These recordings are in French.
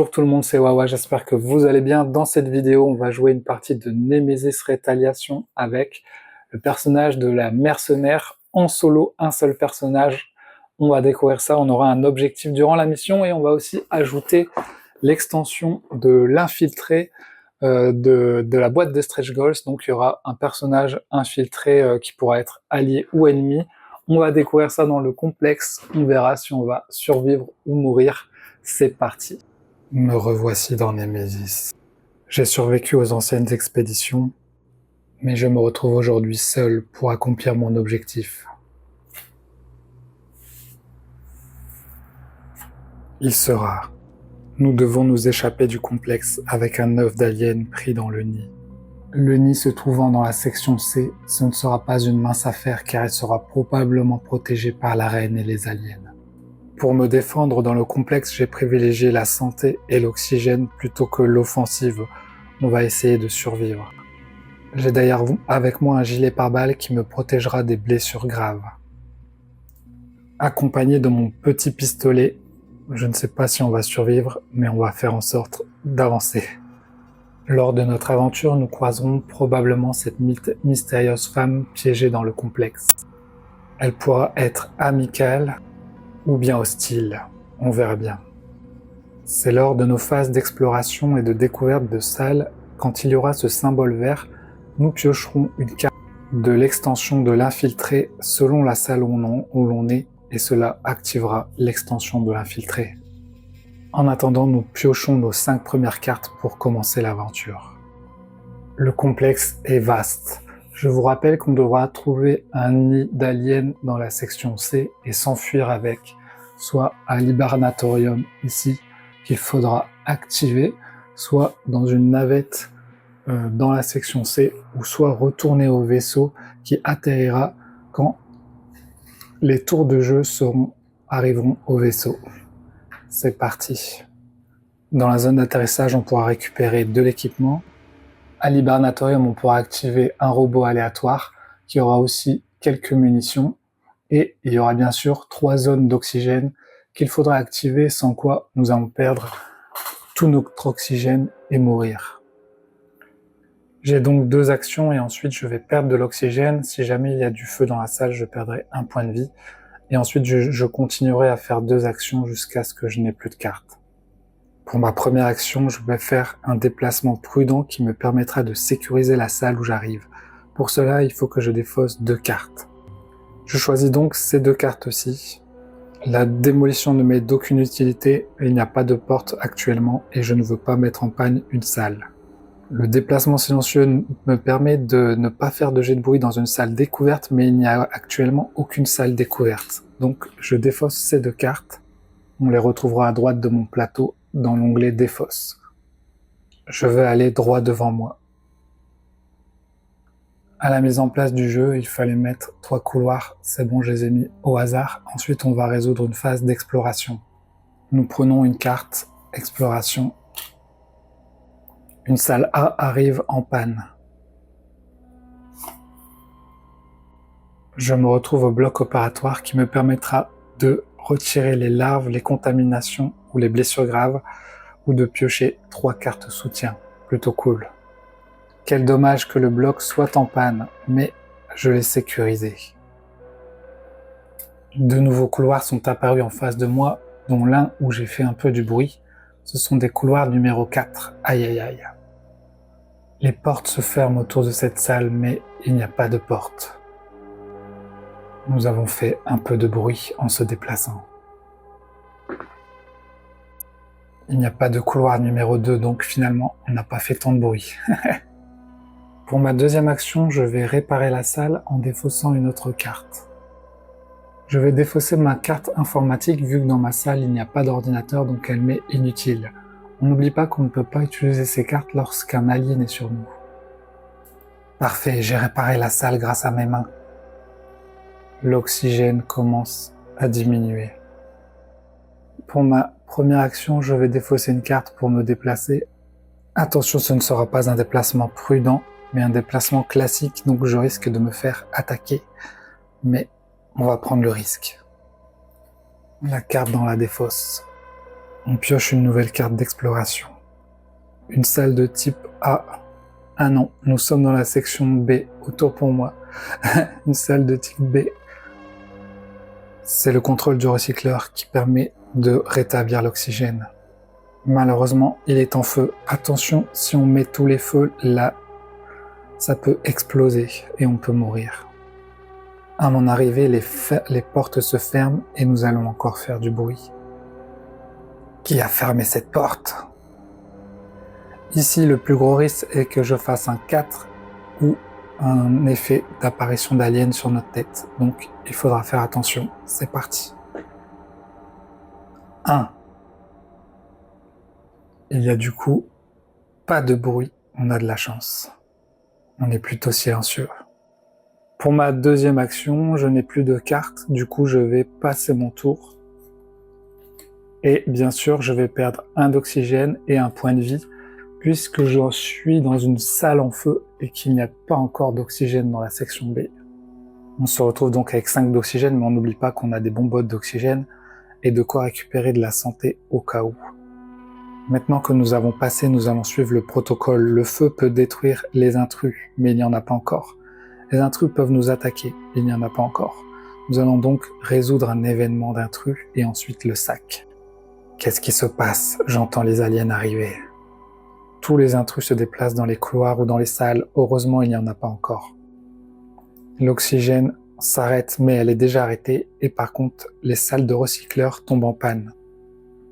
Bonjour tout le monde, c'est Wawa, j'espère que vous allez bien. Dans cette vidéo, on va jouer une partie de Nemesis Retaliation avec le personnage de la mercenaire en solo, un seul personnage. On va découvrir ça, on aura un objectif durant la mission et on va aussi ajouter l'extension de l'infiltré de la boîte de stretch goals. Donc il y aura un personnage infiltré qui pourra être allié ou ennemi. On va découvrir ça dans le complexe, on verra si on va survivre ou mourir. C'est parti. Me revoici dans Nemesis. J'ai survécu aux anciennes expéditions, mais je me retrouve aujourd'hui seul pour accomplir mon objectif. Il sera. Nous devons nous échapper du complexe avec un œuf d'alien pris dans le nid. Le nid se trouvant dans la section C, ce ne sera pas une mince affaire car elle sera probablement protégée par la reine et les aliens. Pour me défendre dans le complexe, j'ai privilégié la santé et l'oxygène plutôt que l'offensive. On va essayer de survivre. J'ai d'ailleurs avec moi un gilet pare-balles qui me protégera des blessures graves. Accompagné de mon petit pistolet, je ne sais pas si on va survivre, mais on va faire en sorte d'avancer. Lors de notre aventure, nous croiserons probablement cette mystérieuse femme piégée dans le complexe. Elle pourra être amicale, ou bien hostile, on verra bien. C'est lors de nos phases d'exploration et de découverte de salles, quand il y aura ce symbole vert, nous piocherons une carte de l'extension de l'infiltré selon la salle où l'on est, et cela activera l'extension de l'infiltré. En attendant, nous piochons nos 5 premières cartes pour commencer l'aventure. Le complexe est vaste. Je vous rappelle qu'on devra trouver un nid d'aliens dans la section C et s'enfuir avec, soit à l'hibernatorium ici, qu'il faudra activer, soit dans une navette dans la section C, ou soit retourner au vaisseau qui atterrira quand les tours de jeu arriveront au vaisseau. C'est parti. Dans la zone d'atterrissage, on pourra récupérer de l'équipement. À l'hibernatorium, on pourra activer un robot aléatoire qui aura aussi quelques munitions. Et il y aura bien sûr 3 zones d'oxygène qu'il faudra activer, sans quoi nous allons perdre tout notre oxygène et mourir. J'ai donc 2 actions et ensuite je vais perdre de l'oxygène. Si jamais il y a du feu dans la salle, je perdrai 1 point de vie. Et ensuite je continuerai à faire 2 actions jusqu'à ce que je n'ai plus de cartes. Pour ma première action, je vais faire un déplacement prudent qui me permettra de sécuriser la salle où j'arrive. Pour cela, il faut que je défausse 2 cartes. Je choisis donc ces 2 cartes-ci. La démolition ne m'est d'aucune utilité, il n'y a pas de porte actuellement et je ne veux pas mettre en panne une salle. Le déplacement silencieux me permet de ne pas faire de jet de bruit dans une salle découverte, mais il n'y a actuellement aucune salle découverte. Donc je défausse ces 2 cartes. On les retrouvera à droite de mon plateau dans l'onglet Défausse. Je vais aller droit devant moi. À la mise en place du jeu, il fallait mettre 3 couloirs, c'est bon, je les ai mis au hasard. Ensuite, on va résoudre une phase d'exploration. Nous prenons une carte, exploration. Une salle A arrive en panne. Je me retrouve au bloc opératoire qui me permettra de retirer les larves, les contaminations ou les blessures graves, ou de piocher 3 cartes soutien. Plutôt cool. Quel dommage que le bloc soit en panne, mais je l'ai sécurisé. 2 nouveaux couloirs sont apparus en face de moi, dont l'un où j'ai fait un peu du bruit. Ce sont des couloirs numéro 4. Aïe aïe aïe. Les portes se ferment autour de cette salle, mais il n'y a pas de porte. Nous avons fait un peu de bruit en se déplaçant. Il n'y a pas de couloir numéro 2, donc finalement, on n'a pas fait tant de bruit. Pour ma deuxième action, je vais réparer la salle en défaussant une autre carte. Je vais défausser ma carte informatique vu que dans ma salle, il n'y a pas d'ordinateur, donc elle m'est inutile. On n'oublie pas qu'on ne peut pas utiliser ces cartes lorsqu'un alien est sur nous. Parfait, j'ai réparé la salle grâce à mes mains. L'oxygène commence à diminuer. Pour ma première action, je vais défausser une carte pour me déplacer. Attention, ce ne sera pas un déplacement prudent, mais un déplacement classique, donc je risque de me faire attaquer. Mais on va prendre le risque. La carte dans la défausse. On pioche une nouvelle carte d'exploration. Une salle de type A. Ah non, nous sommes dans la section B, autant pour moi. Une salle de type B. C'est le contrôle du recycleur qui permet de rétablir l'oxygène. Malheureusement, il est en feu. Attention, si on met tous les feux là, ça peut exploser et on peut mourir. À mon arrivée, les portes se ferment et nous allons encore faire du bruit. Qui a fermé cette porte? Ici, le plus gros risque est que je fasse un 4 ou un effet d'apparition d'alien sur notre tête. Donc, il faudra faire attention. C'est parti. 1. Il y a du coup pas de bruit. On a de la chance. On est plutôt silencieux. Pour ma deuxième action, je n'ai plus de carte. Du coup, je vais passer mon tour. Et bien sûr, je vais perdre un d'oxygène et un point de vie, puisque je suis dans une salle en feu et qu'il n'y a pas encore d'oxygène dans la section B. On se retrouve donc avec 5 d'oxygène, mais on n'oublie pas qu'on a des bonbonnes d'oxygène et de quoi récupérer de la santé au cas où. Maintenant que nous avons passé, nous allons suivre le protocole. Le feu peut détruire les intrus, mais il n'y en a pas encore. Les intrus peuvent nous attaquer, il n'y en a pas encore. Nous allons donc résoudre un événement d'intrus et ensuite le sac. Qu'est-ce qui se passe? J'entends les aliens arriver. Tous les intrus se déplacent dans les couloirs ou dans les salles. Heureusement, il n'y en a pas encore. L'oxygène s'arrête, mais elle est déjà arrêtée. Et par contre, les salles de recycleurs tombent en panne.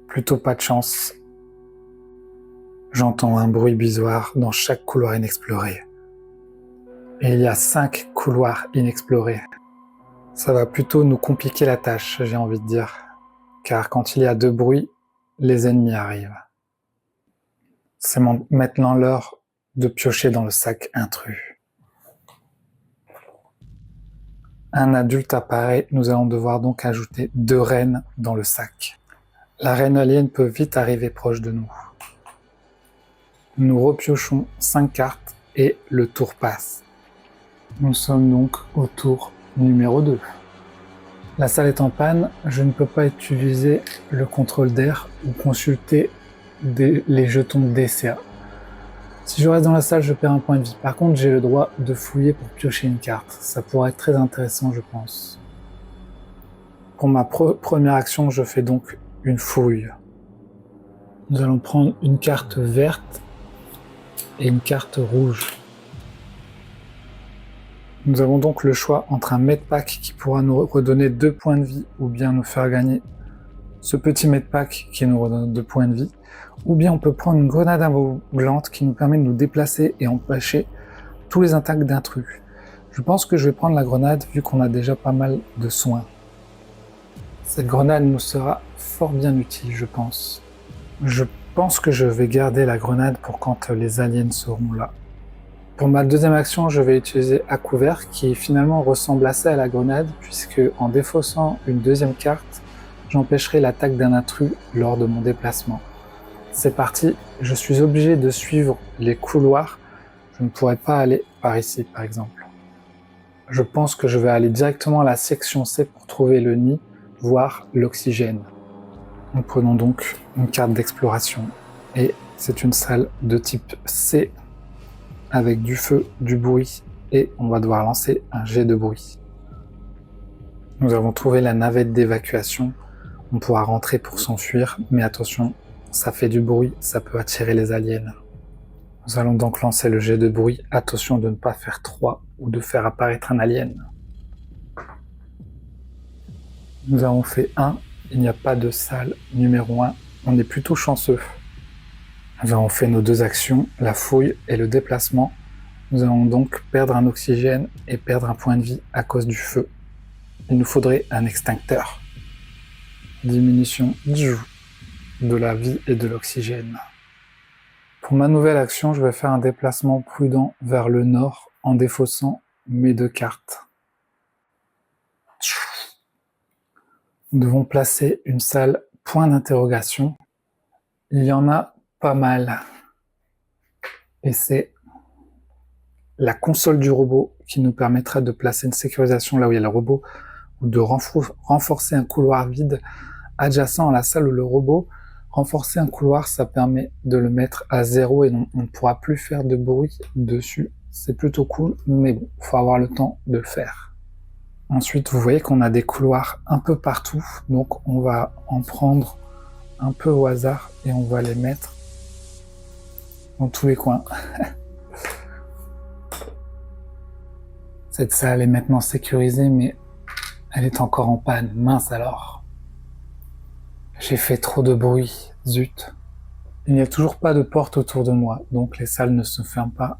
Plutôt pas de chance. J'entends un bruit bizarre dans chaque couloir inexploré. Et il y a 5 couloirs inexplorés. Ça va plutôt nous compliquer la tâche, j'ai envie de dire. Car quand il y a 2 bruits, les ennemis arrivent. C'est maintenant l'heure de piocher dans le sac intrus. Un adulte apparaît, nous allons devoir donc ajouter 2 reines dans le sac. La reine alien peut vite arriver proche de nous. Nous repiochons 5 cartes et le tour passe. Nous sommes donc au tour numéro 2. La salle est en panne, je ne peux pas utiliser le contrôle d'air ou consulter les jetons DCA. Si je reste dans la salle, je perds un point de vie. Par contre, j'ai le droit de fouiller pour piocher une carte. Ça pourrait être très intéressant, je pense. Pour ma première action, je fais donc une fouille. Nous allons prendre une carte verte et une carte rouge. Nous avons donc le choix entre un medpack qui pourra nous redonner 2 points de vie ou bien nous faire gagner ce petit medpack qui nous redonne 2 points de vie, ou bien on peut prendre une grenade aveuglante qui nous permet de nous déplacer et empêcher tous les attaques d'intrus. Je pense que je vais prendre la grenade vu qu'on a déjà pas mal de soins. Cette grenade nous sera fort bien utile, je pense. Je pense que je vais garder la grenade pour quand les aliens seront là. Pour ma deuxième action, je vais utiliser à couvert qui finalement ressemble assez à la grenade puisque en défaussant une deuxième carte, j'empêcherai l'attaque d'un intrus lors de mon déplacement. C'est parti, je suis obligé de suivre les couloirs, je ne pourrais pas aller par ici par exemple. Je pense que je vais aller directement à la section C pour trouver le nid, voire l'oxygène. Nous prenons donc une carte d'exploration et c'est une salle de type C avec du feu, du bruit et on va devoir lancer un jet de bruit. Nous avons trouvé la navette d'évacuation, on pourra rentrer pour s'enfuir, mais attention, ça fait du bruit, ça peut attirer les aliens. Nous allons donc lancer le jet de bruit, attention de ne pas faire 3 ou de faire apparaître un alien. Nous avons fait 1, il n'y a pas de salle numéro 1, on est plutôt chanceux. Nous avons fait nos 2 actions, la fouille et le déplacement. Nous allons donc perdre un oxygène et perdre un point de vie à cause du feu. Il nous faudrait un extincteur. Diminution de la vie et de l'oxygène. Pour ma nouvelle action, je vais faire un déplacement prudent vers le nord en défaussant mes 2 cartes. Nous devons placer une salle point d'interrogation. Il y en a pas mal. Et c'est la console du robot qui nous permettra de placer une sécurisation là où il y a le robot ou de renforcer un couloir vide adjacent à la salle où le robot Renforcer un couloir, ça permet de le mettre à 0 et on ne pourra plus faire de bruit dessus. C'est plutôt cool, mais bon, faut avoir le temps de le faire. Ensuite, vous voyez qu'on a des couloirs un peu partout, donc on va en prendre un peu au hasard et on va les mettre dans tous les coins. Cette salle est maintenant sécurisée, mais elle est encore en panne. Mince alors. J'ai fait trop de bruit, zut. Il n'y a toujours pas de porte autour de moi, donc les salles ne se ferment pas.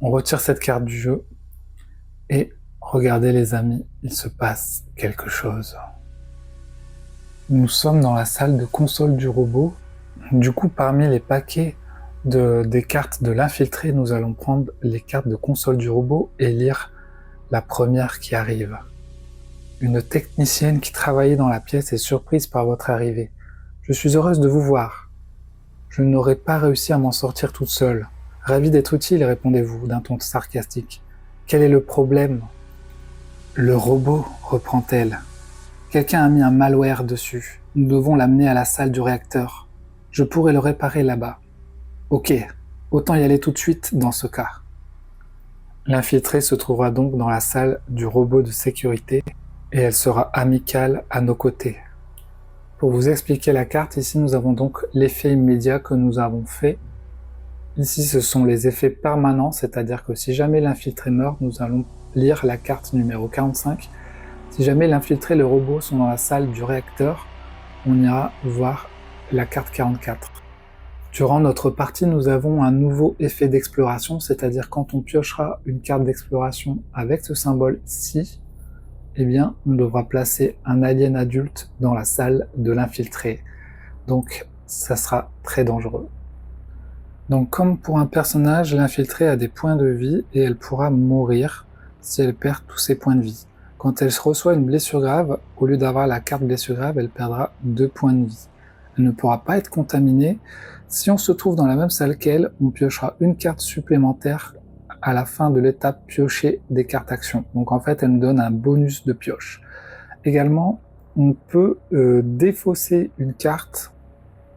On retire cette carte du jeu et regardez les amis, il se passe quelque chose. Nous sommes dans la salle de console du robot. Du coup, parmi les paquets des cartes de l'infiltré, nous allons prendre les cartes de console du robot et lire la première qui arrive. Une technicienne qui travaillait dans la pièce est surprise par votre arrivée. Je suis heureuse de vous voir. Je n'aurais pas réussi à m'en sortir toute seule. Ravie d'être utile, répondez-vous d'un ton sarcastique. Quel est le problème? Le robot, reprend-elle. Quelqu'un a mis un malware dessus. Nous devons l'amener à la salle du réacteur. Je pourrais le réparer là-bas. Ok, autant y aller tout de suite dans ce cas. L'infiltrée se trouvera donc dans la salle du robot de sécurité et elle sera amicale à nos côtés. Pour vous expliquer la carte, ici nous avons donc l'effet immédiat que nous avons fait. Ici ce sont les effets permanents, c'est-à-dire que si jamais l'infiltré meurt, nous allons lire la carte numéro 45. Si jamais l'infiltré et le robot sont dans la salle du réacteur, on ira voir la carte 44. Durant notre partie, nous avons un nouveau effet d'exploration, c'est-à-dire quand on piochera une carte d'exploration avec ce symbole ici, eh bien, on devra placer un alien adulte dans la salle de l'infiltré. Donc, ça sera très dangereux. Donc, comme pour un personnage, l'infiltré a des points de vie et elle pourra mourir si elle perd tous ses points de vie. Quand elle reçoit une blessure grave, au lieu d'avoir la carte blessure grave, elle perdra 2 points de vie. Elle ne pourra pas être contaminée. Si on se trouve dans la même salle qu'elle, on piochera une carte supplémentaire à la fin de l'étape piocher des cartes actions. Donc en fait, elle nous donne un bonus de pioche. Également, on peut défausser une carte.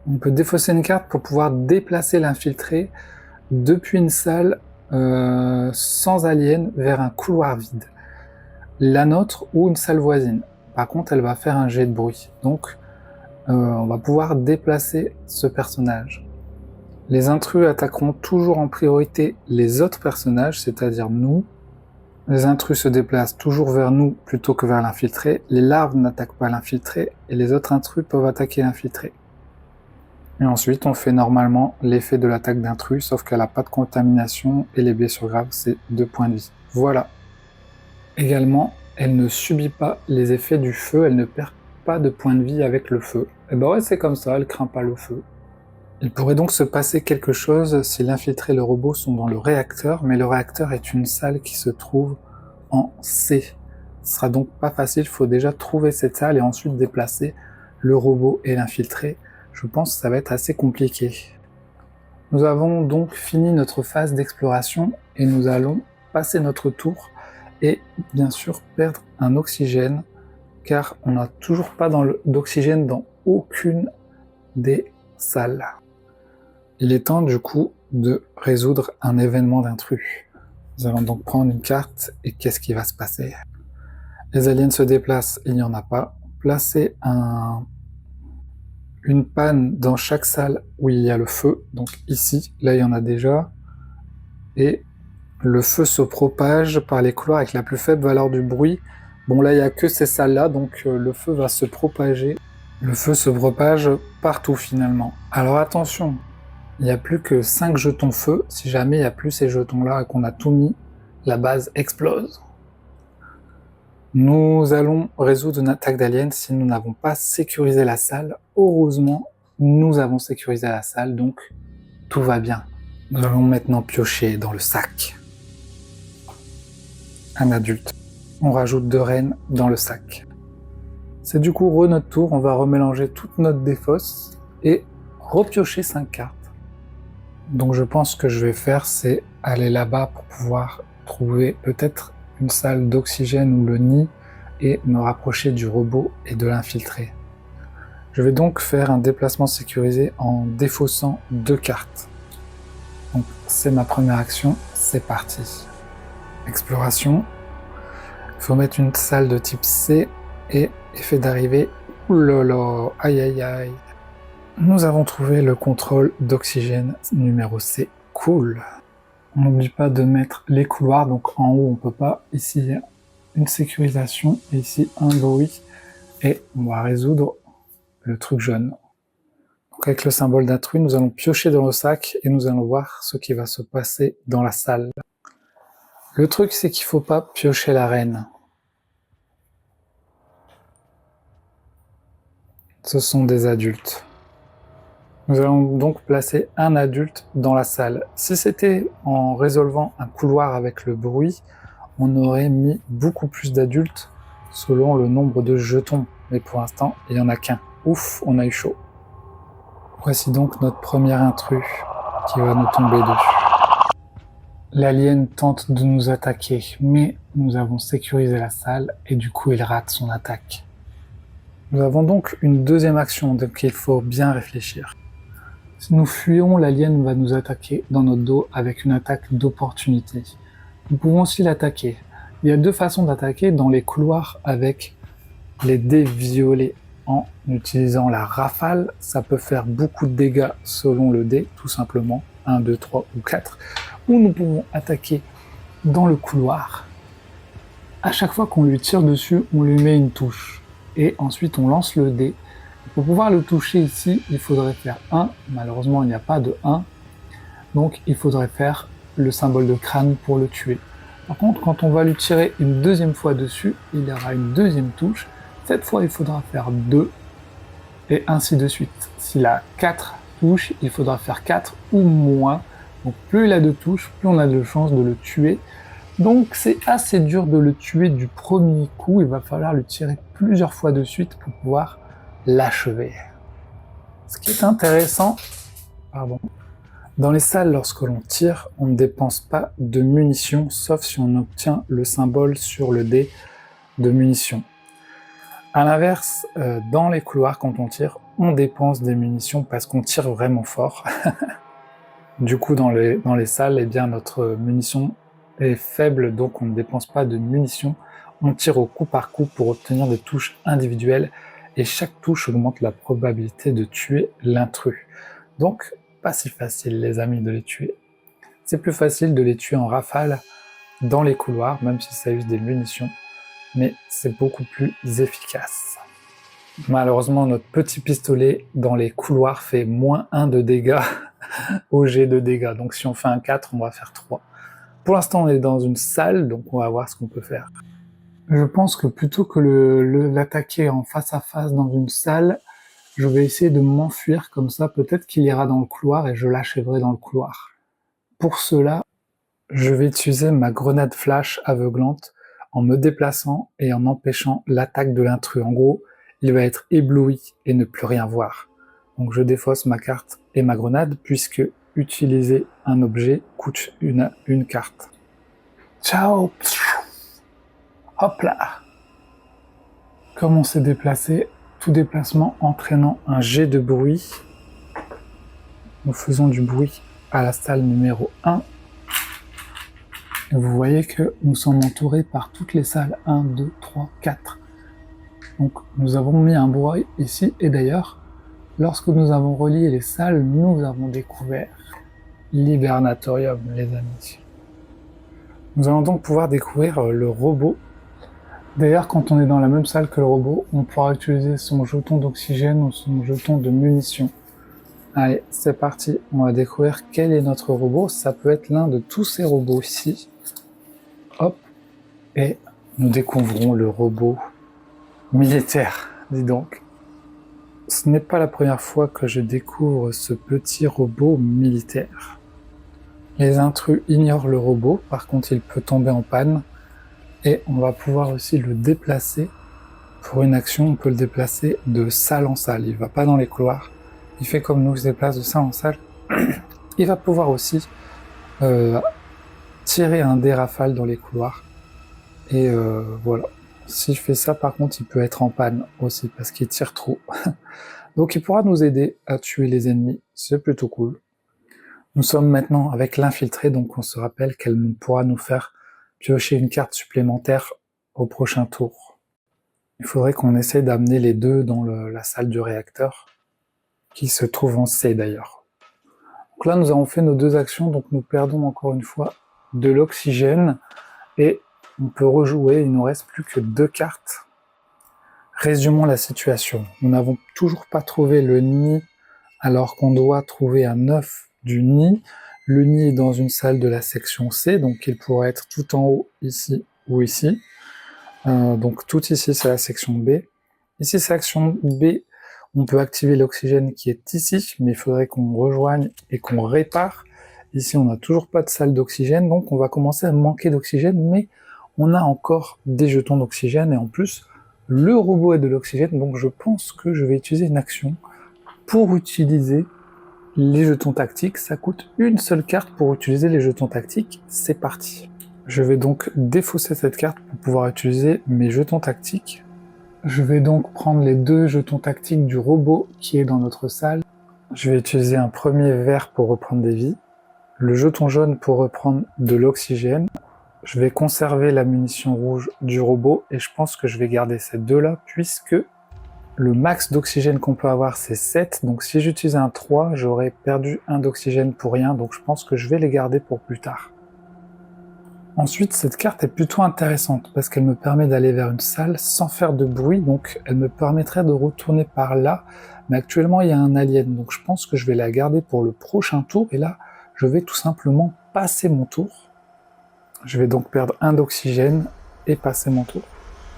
On peut défausser une carte pour pouvoir déplacer l'infiltré depuis une salle sans alien vers un couloir vide. La nôtre ou une salle voisine. Par contre, elle va faire un jet de bruit. Donc, on va pouvoir déplacer ce personnage. Les intrus attaqueront toujours en priorité les autres personnages, c'est-à-dire nous. Les intrus se déplacent toujours vers nous plutôt que vers l'infiltré. Les larves n'attaquent pas l'infiltré et les autres intrus peuvent attaquer l'infiltré. Et ensuite, on fait normalement l'effet de l'attaque d'intrus, sauf qu'elle n'a pas de contamination et les blessures graves, c'est 2 points de vie. Voilà. Également, elle ne subit pas les effets du feu, elle ne perd pas de points de vie avec le feu. Et ben ouais, c'est comme ça, elle craint pas le feu. Il pourrait donc se passer quelque chose si l'infiltré et le robot sont dans le réacteur, mais le réacteur est une salle qui se trouve en C. Ce sera donc pas facile, il faut déjà trouver cette salle et ensuite déplacer le robot et l'infiltré. Je pense que ça va être assez compliqué. Nous avons donc fini notre phase d'exploration et nous allons passer notre tour et bien sûr perdre un oxygène car on n'a toujours pas d'oxygène dans aucune des salles. Il est temps du coup de résoudre un événement d'intrus. Nous allons donc prendre une carte et qu'est-ce qui va se passer? Les aliens se déplacent, il n'y en a pas. Placer une panne dans chaque salle où il y a le feu. Donc ici, là il y en a déjà. Et le feu se propage par les couloirs avec la plus faible valeur du bruit. Bon là il n'y a que ces salles-là, donc le feu va se propager. Le feu se propage partout finalement. Alors attention, il n'y a plus que 5 jetons feu. Si jamais il n'y a plus ces jetons-là et qu'on a tout mis, la base explose. Nous allons résoudre une attaque d'aliens si nous n'avons pas sécurisé la salle. Heureusement, nous avons sécurisé la salle, donc tout va bien. Nous allons maintenant piocher dans le sac. Un adulte. On rajoute 2 reines dans le sac. C'est du coup notre tour, on va remélanger toute notre défausse et repiocher 5 cartes. Donc je pense que je vais faire, c'est aller là-bas pour pouvoir trouver peut-être une salle d'oxygène ou le nid et me rapprocher du robot et de l'infiltré. Je vais donc faire un déplacement sécurisé en défaussant 2 cartes. Donc c'est ma première action, c'est parti. Exploration. Il faut mettre une salle de type C et effet d'arrivée. Oulala, aïe aïe aïe. Nous avons trouvé le contrôle d'oxygène numéro C. Cool. On n'oublie pas de mettre les couloirs, donc en haut on peut pas. Ici il y a une sécurisation et ici un bruit. Et on va résoudre le truc jaune. Donc avec le symbole d'intrus, nous allons piocher dans le sac et nous allons voir ce qui va se passer dans la salle. Le truc c'est qu'il faut pas piocher la reine. Ce sont des adultes. Nous allons donc placer un adulte dans la salle. Si c'était en résolvant un couloir avec le bruit, on aurait mis beaucoup plus d'adultes selon le nombre de jetons. Mais pour l'instant, il n'y en a qu'un. Ouf, on a eu chaud. Voici donc notre premier intrus qui va nous tomber dessus. L'alien tente de nous attaquer, mais nous avons sécurisé la salle et du coup il rate son attaque. Nous avons donc une deuxième action, donc il faut bien réfléchir. Si nous fuyons, l'alien va nous attaquer dans notre dos avec une attaque d'opportunité. Nous pouvons aussi l'attaquer. Il y a deux façons d'attaquer dans les couloirs avec les dés violets. En utilisant la rafale, ça peut faire beaucoup de dégâts selon le dé, tout simplement, 1, 2, 3 ou 4. Ou nous pouvons attaquer dans le couloir. À chaque fois qu'on lui tire dessus, on lui met une touche. Et ensuite on lance le dé. Pour pouvoir le toucher ici, il faudrait faire 1. Malheureusement, il n'y a pas de 1. Donc il faudrait faire le symbole de crâne pour le tuer. Par contre, quand on va lui tirer une deuxième fois dessus, il y aura une deuxième touche. Cette fois, il faudra faire 2, et ainsi de suite. S'il a 4 touches, il faudra faire 4 ou moins. Donc plus il a de touches, plus on a de chances de le tuer. Donc c'est assez dur de le tuer du premier coup, il va falloir le tirer plusieurs fois de suite pour pouvoir l'achever. Ce qui est intéressant, dans les salles, lorsque l'on tire, on ne dépense pas de munitions, sauf si on obtient le symbole sur le dé de munitions. À l'inverse, dans les couloirs, quand on tire, on dépense des munitions parce qu'on tire vraiment fort. Du coup, dans les salles, eh bien, notre munition est faible, donc on ne dépense pas de munitions. On tire au coup par coup pour obtenir des touches individuelles, et chaque touche augmente la probabilité de tuer l'intrus. Donc, pas si facile, les amis, de les tuer. C'est plus facile de les tuer en rafale dans les couloirs, même si ça use des munitions, mais c'est beaucoup plus efficace. Malheureusement, notre petit pistolet dans les couloirs fait moins 1 de dégâts au jet de dégâts. Donc si on fait un 4, on va faire 3. Pour l'instant, on est dans une salle, donc on va voir ce qu'on peut faire. Je pense que plutôt que l'attaquer en face à face dans une salle, je vais essayer de m'enfuir, comme ça peut-être qu'il ira dans le couloir et je l'achèverai dans le couloir. Pour cela, je vais utiliser ma grenade flash aveuglante en me déplaçant et en empêchant l'attaque de l'intrus. En gros, il va être ébloui et ne plus rien voir. Donc je défausse ma carte et ma grenade, puisque utiliser un objet coûte une carte. Ciao! Hop là! Comme on s'est déplacé, tout déplacement entraînant un jet de bruit. Nous faisons du bruit à la salle numéro 1. Et vous voyez que nous sommes entourés par toutes les salles 1, 2, 3, 4. Donc nous avons mis un bruit ici, et d'ailleurs, lorsque nous avons relié les salles, nous avons découvert l'hibernatorium, les amis. Nous allons donc pouvoir découvrir le robot. D'ailleurs, quand on est dans la même salle que le robot, on pourra utiliser son jeton d'oxygène ou son jeton de munitions. Allez, c'est parti, on va découvrir quel est notre robot. Ça peut être l'un de tous ces robots ici. Hop, et nous découvrons le robot militaire, dis donc. Ce n'est pas la première fois que je découvre ce petit robot militaire. Les intrus ignorent le robot, par contre il peut tomber en panne, et on va pouvoir aussi le déplacer. Pour une action, on peut le déplacer de salle en salle, il va pas dans les couloirs, il fait comme nous, il se déplace de salle en salle. Il va pouvoir aussi tirer un dé rafale dans les couloirs, et voilà. Si je fais ça, par contre, il peut être en panne aussi, parce qu'il tire trop. Donc il pourra nous aider à tuer les ennemis, c'est plutôt cool. Nous sommes maintenant avec l'infiltré, donc on se rappelle qu'elle pourra nous faire piocher une carte supplémentaire au prochain tour. Il faudrait qu'on essaie d'amener les deux dans la salle du réacteur, qui se trouve en C d'ailleurs. Donc là, nous avons fait nos 2 actions, donc nous perdons encore une fois de l'oxygène, et on peut rejouer, il nous reste plus que 2 cartes. Résumons la situation. Nous n'avons toujours pas trouvé le nid, alors qu'on doit trouver un œuf du nid. Le nid est dans une salle de la section C, donc il pourrait être tout en haut, ici ou ici. Donc tout ici, c'est la section B. Ici, section B, on peut activer l'oxygène qui est ici, mais il faudrait qu'on rejoigne et qu'on répare. Ici, on n'a toujours pas de salle d'oxygène, donc on va commencer à manquer d'oxygène, mais on a encore des jetons d'oxygène, et en plus, le robot a de l'oxygène, donc je pense que je vais utiliser une action pour utiliser les jetons tactiques. Ça coûte une seule carte pour utiliser les jetons tactiques, c'est parti. Je vais donc défausser cette carte pour pouvoir utiliser mes jetons tactiques. Je vais donc prendre les 2 jetons tactiques du robot qui est dans notre salle. Je vais utiliser un premier vert pour reprendre des vies, le jeton jaune pour reprendre de l'oxygène. Je vais conserver la munition rouge du robot et je pense que je vais garder ces 2-là puisque le max d'oxygène qu'on peut avoir c'est 7, donc si j'utilise un 3, j'aurais perdu 1 d'oxygène pour rien, donc je pense que je vais les garder pour plus tard. Ensuite, cette carte est plutôt intéressante parce qu'elle me permet d'aller vers une salle sans faire de bruit, donc elle me permettrait de retourner par là, mais actuellement il y a un alien, donc je pense que je vais la garder pour le prochain tour, et là je vais tout simplement passer mon tour. Je vais donc perdre 1 d'oxygène et passer mon tour.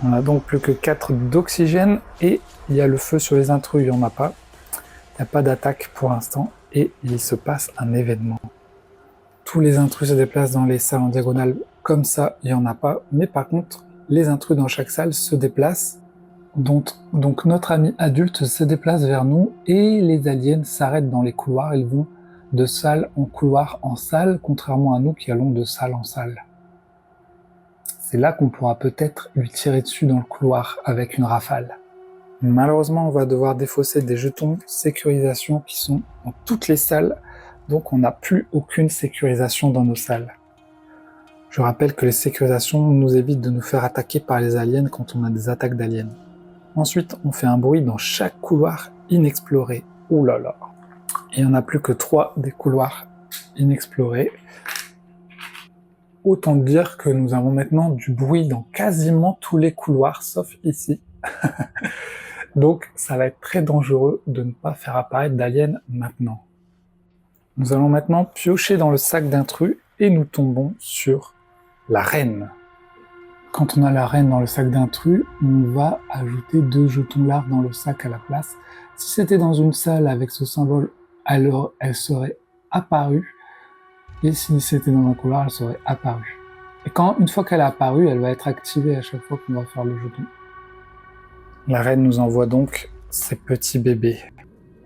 On a donc plus que 4 d'oxygène, et il y a le feu sur les intrus, il n'y en a pas. Il n'y a pas d'attaque pour l'instant, et il se passe un événement. Tous les intrus se déplacent dans les salles en diagonale, comme ça, il n'y en a pas. Mais par contre, les intrus dans chaque salle se déplacent. Donc notre ami adulte se déplace vers nous, et les aliens s'arrêtent dans les couloirs. Ils vont de salle en couloir en salle, contrairement à nous qui allons de salle en salle. C'est là qu'on pourra peut-être lui tirer dessus dans le couloir avec une rafale. Malheureusement, on va devoir défausser des jetons sécurisation qui sont dans toutes les salles, donc on n'a plus aucune sécurisation dans nos salles. Je rappelle que les sécurisations nous évitent de nous faire attaquer par les aliens quand on a des attaques d'aliens. Ensuite, on fait un bruit dans chaque couloir inexploré. Ouh là là. Il n'y en a plus que 3 des couloirs inexplorés. Autant dire que nous avons maintenant du bruit dans quasiment tous les couloirs, sauf ici. Donc ça va être très dangereux de ne pas faire apparaître d'aliens maintenant. Nous allons maintenant piocher dans le sac d'intrus et nous tombons sur la reine. Quand on a la reine dans le sac d'intrus, on va ajouter 2 jetons larves dans le sac à la place. Si c'était dans une salle avec ce symbole, alors elle serait apparue. Et si c'était dans un couloir, elle serait apparue. Et une fois qu'elle est apparue, elle va être activée à chaque fois qu'on va faire le jeton. La reine nous envoie donc ses petits bébés.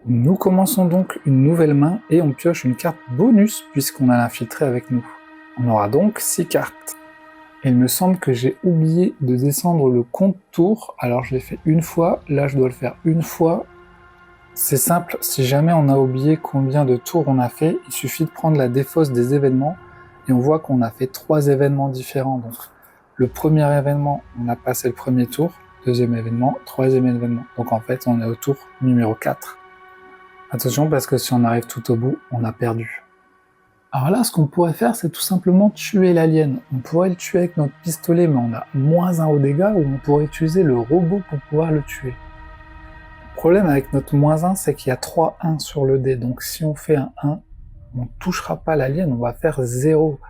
Nous commençons donc une nouvelle main et on pioche une carte bonus puisqu'on a l'infiltré avec nous. On aura donc 6 cartes. Il me semble que j'ai oublié de descendre le compte tour, alors je l'ai fait une fois, là je dois le faire une fois. C'est simple, si jamais on a oublié combien de tours on a fait, il suffit de prendre la défausse des événements et on voit qu'on a fait 3 événements différents. Donc le premier événement, on a passé le premier tour, deuxième événement, troisième événement. Donc en fait, on est au tour numéro 4. Attention parce que si on arrive tout au bout, on a perdu. Alors là, ce qu'on pourrait faire, c'est tout simplement tuer l'alien. On pourrait le tuer avec notre pistolet, mais on a -1 au dégâts, ou on pourrait utiliser le robot pour pouvoir le tuer. Le problème avec notre -1, c'est qu'il y a 3 1 sur le dé, donc si on fait un 1, on ne touchera pas l'alien, on va faire 0.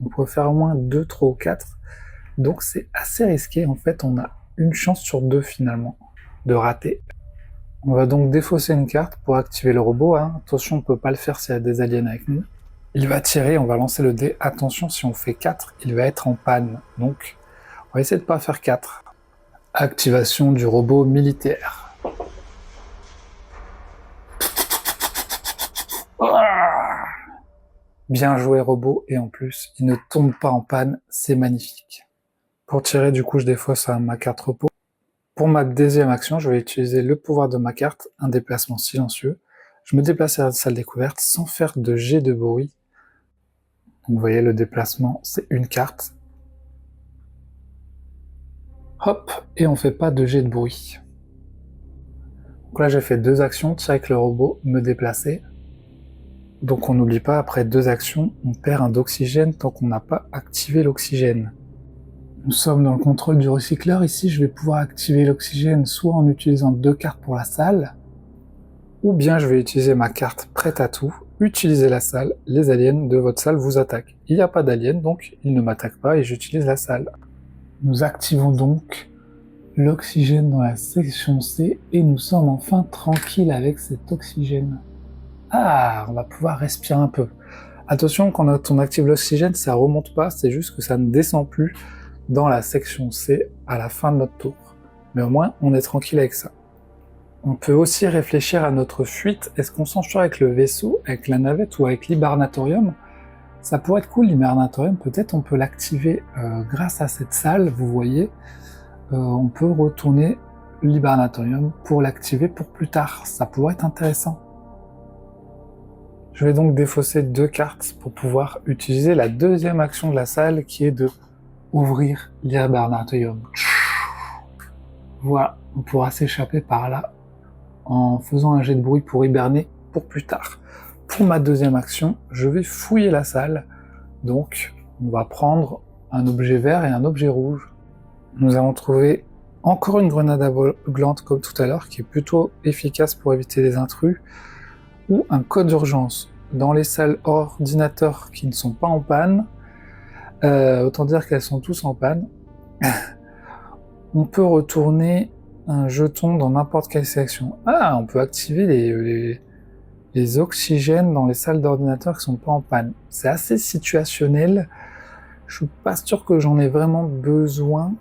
On pourrait faire au moins 2, 3 ou 4. Donc c'est assez risqué, en fait, on a une chance sur 2 finalement de rater. On va donc défausser une carte pour activer le robot. Attention, on ne peut pas le faire s'il y a des aliens avec nous. Il va tirer, on va lancer le dé. Attention, si on fait 4, il va être en panne. Donc, on va essayer de ne pas faire 4. Activation du robot militaire. Bien joué robot, et en plus, il ne tombe pas en panne, c'est magnifique. Pour tirer, du coup, je défausse à ma carte repos. Pour ma deuxième action, je vais utiliser le pouvoir de ma carte, un déplacement silencieux. Je me déplace à la salle découverte sans faire de jet de bruit. Donc, vous voyez, le déplacement, c'est une carte. Hop, et on fait pas de jet de bruit. Donc là, j'ai fait 2 actions, tirer avec le robot, me déplacer. Donc on n'oublie pas, après 2 actions, on perd un d'oxygène tant qu'on n'a pas activé l'oxygène. Nous sommes dans le contrôle du recycleur. Ici, je vais pouvoir activer l'oxygène soit en utilisant 2 cartes pour la salle, ou bien je vais utiliser ma carte prête à tout, utiliser la salle, les aliens de votre salle vous attaquent. Il n'y a pas d'aliens, donc ils ne m'attaquent pas et j'utilise la salle. Nous activons donc l'oxygène dans la section C et nous sommes enfin tranquilles avec cet oxygène. Ah, on va pouvoir respirer un peu. Attention, quand on active l'oxygène, ça remonte pas, c'est juste que ça ne descend plus dans la section C à la fin de notre tour. Mais au moins, on est tranquille avec ça. On peut aussi réfléchir à notre fuite. Est-ce qu'on s'enfuit avec le vaisseau, avec la navette ou avec l'hibernatorium? Ça pourrait être cool, l'hibernatorium. Peut-être on peut l'activer grâce à cette salle, vous voyez. On peut retourner l'hibernatorium pour l'activer pour plus tard. Ça pourrait être intéressant. Je vais donc défausser 2 cartes pour pouvoir utiliser la deuxième action de la salle qui est de ouvrir l'hibernatorium. Voilà, on pourra s'échapper par là en faisant un jet de bruit pour hiberner pour plus tard. Pour ma deuxième action, je vais fouiller la salle. Donc, on va prendre un objet vert et un objet rouge. Nous avons trouvé encore une grenade aveuglante comme tout à l'heure qui est plutôt efficace pour éviter les intrus, ou un code d'urgence. Dans les salles ordinateurs qui ne sont pas en panne, autant dire qu'elles sont tous en panne, on peut retourner un jeton dans n'importe quelle section. Ah, on peut activer les oxygènes dans les salles d'ordinateur qui sont pas en panne. C'est assez situationnel. Je suis pas sûr que j'en ai vraiment besoin.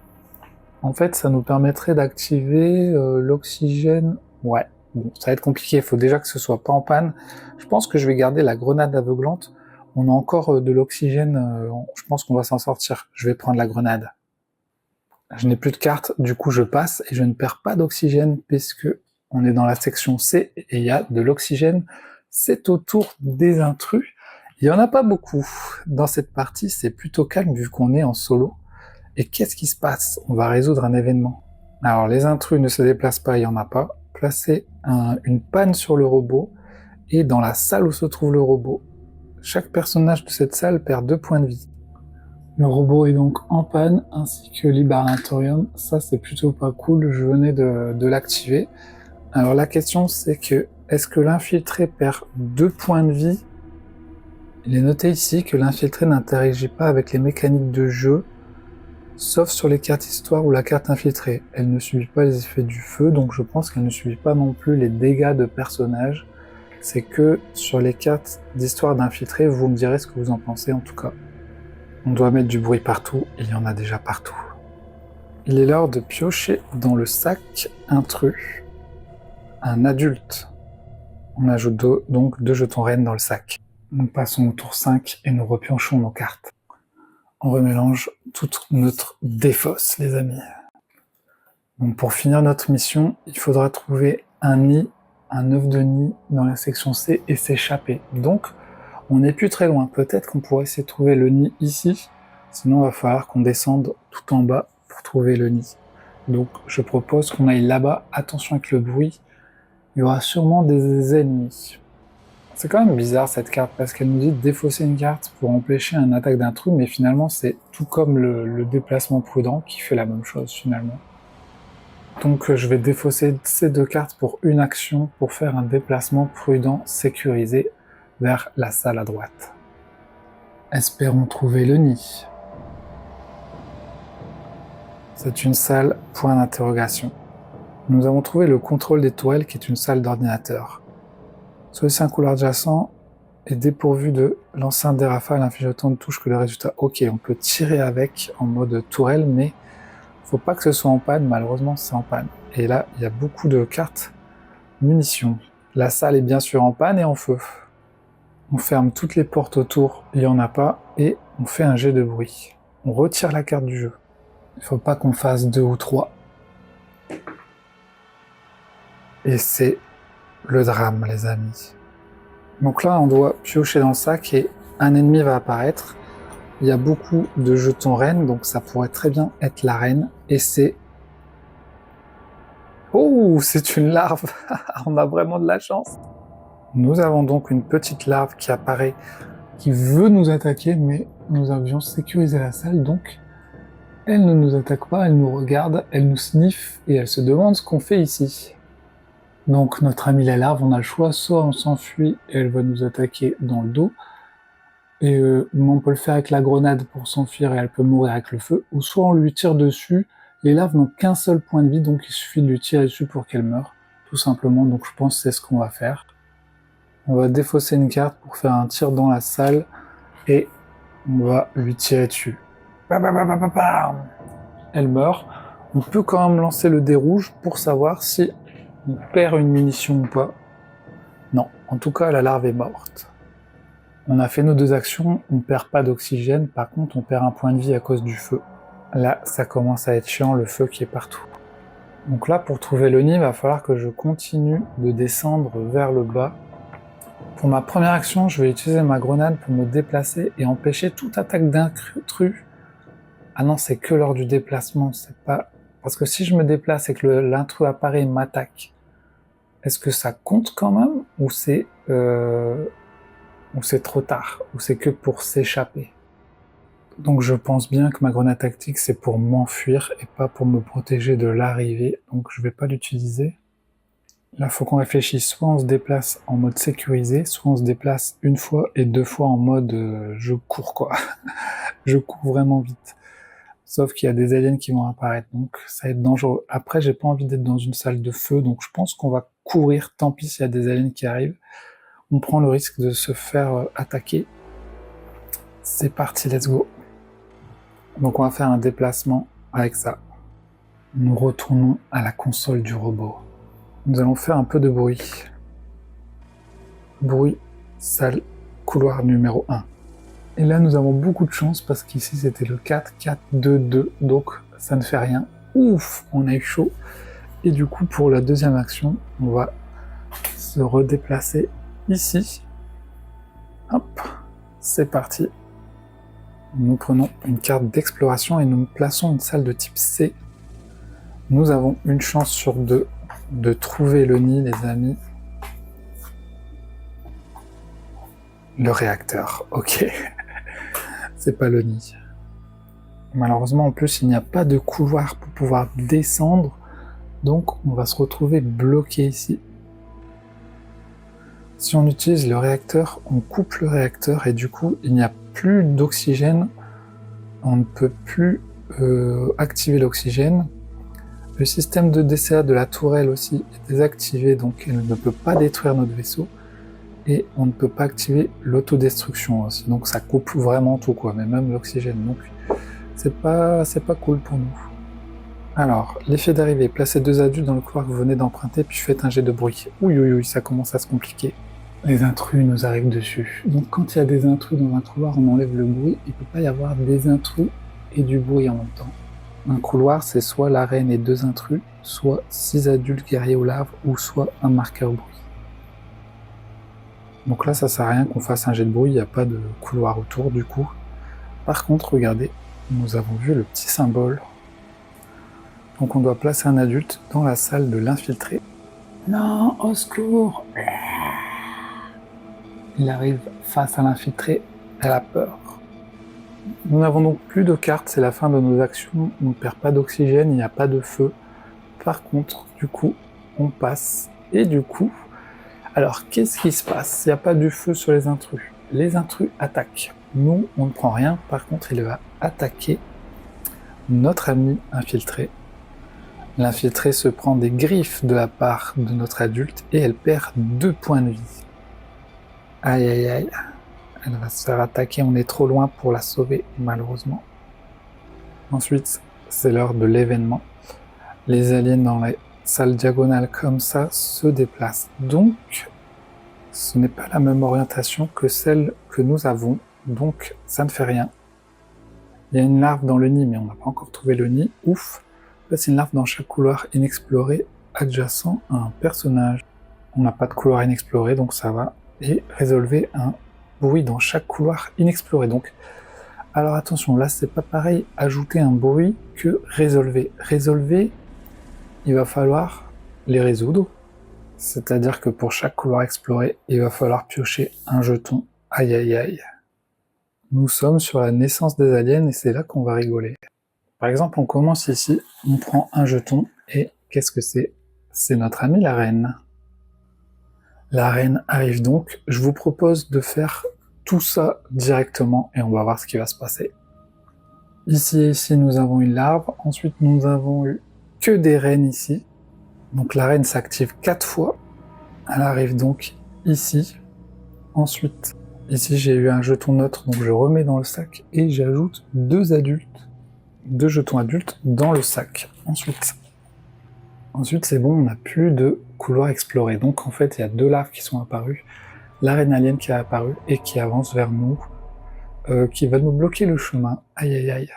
En fait, ça nous permettrait d'activer l'oxygène. Ouais, bon, ça va être compliqué. Il faut déjà que ce soit pas en panne. Je pense que je vais garder la grenade aveuglante. On a encore de l'oxygène. Je pense qu'on va s'en sortir. Je vais prendre la grenade. Je n'ai plus de carte, du coup je passe et je ne perds pas d'oxygène puisque on est dans la section C et il y a de l'oxygène. C'est au tour des intrus. Il y en a pas beaucoup. Dans cette partie, c'est plutôt calme vu qu'on est en solo. Et qu'est-ce qui se passe? On va résoudre un événement. Alors les intrus ne se déplacent pas, il n'y en a pas. Placez une panne sur le robot et dans la salle où se trouve le robot. Chaque personnage de cette salle perd 2 points de vie. Le robot est donc en panne, ainsi que l'hibernatorium. Ça, c'est plutôt pas cool, je venais de l'activer. Alors la question, c'est que, est-ce que l'infiltré perd 2 points de vie? Il est noté ici que l'infiltré n'interagit pas avec les mécaniques de jeu, sauf sur les cartes histoire ou la carte infiltrée. Elle ne subit pas les effets du feu, donc je pense qu'elle ne subit pas non plus les dégâts de personnages. C'est que sur les cartes d'histoire d'infiltré, vous me direz ce que vous en pensez en tout cas. On doit mettre du bruit partout, il y en a déjà partout. Il est l'heure de piocher dans le sac intrus un adulte. On ajoute donc 2 jetons reines dans le sac. Nous passons au tour 5 et nous repiochons nos cartes. On remélange toute notre défausse, les amis. Donc pour finir notre mission, il faudra trouver un nid, un œuf de nid dans la section C et s'échapper. Donc, on n'est plus très loin. Peut-être qu'on pourrait essayer de trouver le nid ici. Sinon, il va falloir qu'on descende tout en bas pour trouver le nid. Donc, je propose qu'on aille là-bas. Attention avec le bruit. Il y aura sûrement des ennemis. C'est quand même bizarre cette carte parce qu'elle nous dit de défausser une carte pour empêcher une attaque d'intrus, mais finalement, c'est tout comme le déplacement prudent qui fait la même chose finalement. Donc, je vais défausser ces 2 cartes pour une action pour faire un déplacement prudent sécurisé vers la salle à droite. Espérons trouver le nid. C'est une salle, point d'interrogation. Nous avons trouvé le contrôle des tourelles qui est une salle d'ordinateur. Celui-ci, un couloir adjacent, est dépourvu de l'enceinte des rafales, inflige autant de touches que le résultat. Ok, on peut tirer avec en mode tourelle, mais faut pas que ce soit en panne, malheureusement c'est en panne. Et là, il y a beaucoup de cartes munitions. La salle est bien sûr en panne et en feu. On ferme toutes les portes autour, il n'y en a pas, et on fait un jet de bruit. On retire la carte du jeu. Il faut pas qu'on fasse 2 ou 3. Et c'est le drame, les amis. Donc là, on doit piocher dans le sac et un ennemi va apparaître. Il y a beaucoup de jetons reines, donc ça pourrait très bien être la reine. Et c'est... Oh, c'est une larve. On a vraiment de la chance. Nous avons donc une petite larve qui apparaît, qui veut nous attaquer, mais nous avions sécurisé la salle, donc elle ne nous attaque pas, elle nous regarde, elle nous sniffe et elle se demande ce qu'on fait ici. Donc notre amie la larve, on a le choix, soit on s'enfuit et elle va nous attaquer dans le dos, et on peut le faire avec la grenade pour s'enfuir et elle peut mourir avec le feu, ou soit on lui tire dessus. Les larves n'ont qu'un seul point de vie, donc il suffit de lui tirer dessus pour qu'elle meure, tout simplement. Donc je pense que c'est ce qu'on va faire. On va défausser une carte pour faire un tir dans la salle et on va lui tirer dessus. Elle meurt. On peut quand même lancer le dé rouge pour savoir si on perd une munition ou pas. Non, en tout cas la larve est morte. On a fait nos 2 actions, on perd pas d'oxygène, par contre on perd un point de vie à cause du feu. Là, ça commence à être chiant, le feu qui est partout. Donc là, pour trouver le nid, il va falloir que je continue de descendre vers le bas. Pour ma première action, je vais utiliser ma grenade pour me déplacer et empêcher toute attaque d'intrus. Ah non, c'est que lors du déplacement, c'est pas... Parce que si je me déplace et que l'intrus apparaît et m'attaque, est-ce que ça compte quand même ou c'est trop tard, ou c'est que pour s'échapper? Donc je pense bien que ma grenade tactique c'est pour m'enfuir et pas pour me protéger de l'arrivée, donc je vais pas l'utiliser. Là faut qu'on réfléchisse, soit on se déplace en mode sécurisé, soit on se déplace une fois et 2 fois en mode je cours quoi. Je cours vraiment vite. Sauf qu'il y a des aliens qui vont apparaître, donc ça va être dangereux. Après j'ai pas envie d'être dans une salle de feu, donc je pense qu'on va courir, tant pis s'il y a des aliens qui arrivent. On prend le risque de se faire attaquer. C'est parti, let's go. Donc on va faire un déplacement avec ça. Nous retournons à la console du robot. Nous allons faire un peu de bruit. Bruit, salle, couloir numéro 1. Et là nous avons beaucoup de chance parce qu'ici c'était le 4, 4, 2, 2, donc ça ne fait rien. Ouf, on a eu chaud. Et du coup pour la deuxième action, on va se redéplacer ici. Hop, c'est parti. Nous prenons une carte d'exploration et nous plaçons une salle de type C. Nous avons une chance sur 2 de trouver le nid, les amis. Le réacteur, ok. C'est pas le nid. Malheureusement, en plus, il n'y a pas de couloir pour pouvoir descendre. Donc, on va se retrouver bloqué ici. Si on utilise le réacteur, on coupe le réacteur et du coup, il n'y a plus d'oxygène. On ne peut plus activer l'oxygène. Le système de DCA de la tourelle aussi est désactivé, donc elle ne peut pas détruire notre vaisseau. Et on ne peut pas activer l'autodestruction aussi. Donc ça coupe vraiment tout, quoi, mais même l'oxygène. Donc c'est pas cool pour nous. Alors, l'effet d'arrivée, placez 2 adultes dans le couloir que vous venez d'emprunter, puis faites un jet de bruit. Oui, oui, oui, ça commence à se compliquer. Les intrus nous arrivent dessus. Donc quand il y a des intrus dans un couloir, on enlève le bruit. Il ne peut pas y avoir des intrus et du bruit en même temps. Un couloir, c'est soit la reine et 2 intrus, soit 6 adultes guerriers aux larves, ou soit un marqueur bruit. Donc là, ça sert à rien qu'on fasse un jet de bruit, il n'y a pas de couloir autour du coup. Par contre, regardez, nous avons vu le petit symbole. Donc on doit placer un adulte dans la salle de l'infiltré. Non, au secours! Il arrive face à l'infiltré, elle a peur. Nous n'avons donc plus de cartes, c'est la fin de nos actions, on ne perd pas d'oxygène, il n'y a pas de feu. Par contre, du coup, on passe, et du coup... Alors, qu'est-ce qui se passe? Il n'y a pas du feu sur les intrus. Les intrus attaquent. Nous, on ne prend rien, par contre, il va attaquer notre ami infiltré. L'infiltré se prend des griffes de la part de notre adulte, et elle perd 2 points de vie. Aïe aïe aïe, elle va se faire attaquer, on est trop loin pour la sauver, malheureusement. Ensuite, c'est l'heure de l'événement. Les aliens dans les salles diagonales comme ça se déplacent. Donc, ce n'est pas la même orientation que celle que nous avons, donc ça ne fait rien. Il y a une larve dans le nid, mais on n'a pas encore trouvé le nid. Ouf. Là, c'est une larve dans chaque couloir inexploré adjacent à un personnage. On n'a pas de couloir inexploré, donc ça va. Et résolvez un bruit dans chaque couloir inexploré. Donc, alors attention, là, c'est pas pareil ajouter un bruit que résolver. Résolver, il va falloir les résoudre. C'est-à-dire que pour chaque couloir exploré, il va falloir piocher un jeton. Aïe aïe aïe. Nous sommes sur la naissance des aliens et c'est là qu'on va rigoler. Par exemple, on commence ici, on prend un jeton et qu'est-ce que c'est? C'est notre amie la reine. La reine arrive donc. Je vous propose de faire tout ça directement et on va voir ce qui va se passer. Ici, nous avons une larve. Ensuite, nous avons eu que des reines ici. Donc la reine s'active 4 fois. Elle arrive donc ici. Ensuite, ici j'ai eu un jeton neutre, donc je remets dans le sac et j'ajoute 2 jetons adultes dans le sac. Ensuite c'est bon, on n'a plus de couloir exploré. Donc en fait, il y a 2 larves qui sont apparues. La reine alien qui est apparue et qui avance vers nous, qui va nous bloquer le chemin. Aïe aïe aïe.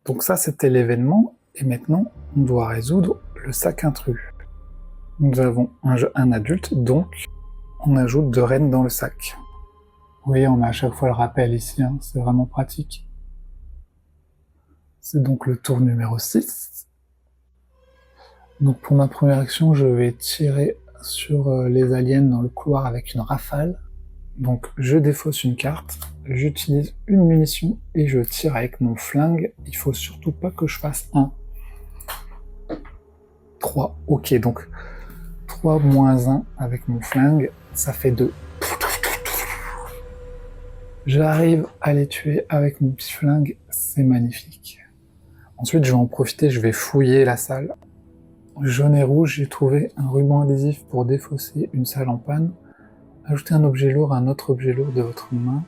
Donc ça c'était l'événement, et maintenant on doit résoudre le sac intrus. Nous avons un adulte, donc on ajoute 2 reines dans le sac. Vous voyez, on a à chaque fois le rappel ici, hein, c'est vraiment pratique. C'est donc le tour numéro 6. Donc pour ma première action, je vais tirer sur les aliens dans le couloir avec une rafale. Donc je défausse une carte, j'utilise une munition et je tire avec mon flingue. Il faut surtout pas que je fasse 1. 3, ok, donc 3 moins 1 avec mon flingue, ça fait 2. J'arrive à les tuer avec mon petit flingue, c'est magnifique. Ensuite, je vais en profiter, je vais fouiller la salle. Jaune et rouge, j'ai trouvé un ruban adhésif pour défausser une salle en panne. Ajoutez un objet lourd à un autre objet lourd de votre main.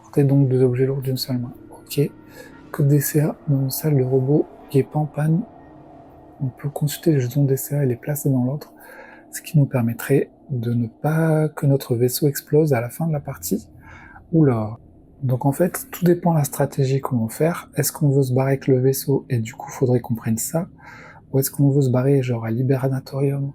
Portez donc 2 objets lourds d'une seule main. Ok. Code DCA dans une salle de robot qui est pas en panne. On peut consulter les jetons DCA et les placer dans l'ordre, ce qui nous permettrait de ne pas que notre vaisseau explose à la fin de la partie. Oula. Donc en fait, tout dépend de la stratégie qu'on veut faire. Est-ce qu'on veut se barrer avec le vaisseau et du coup faudrait qu'on prenne ça? Ou est-ce qu'on veut se barrer genre à l'Hibernatoриum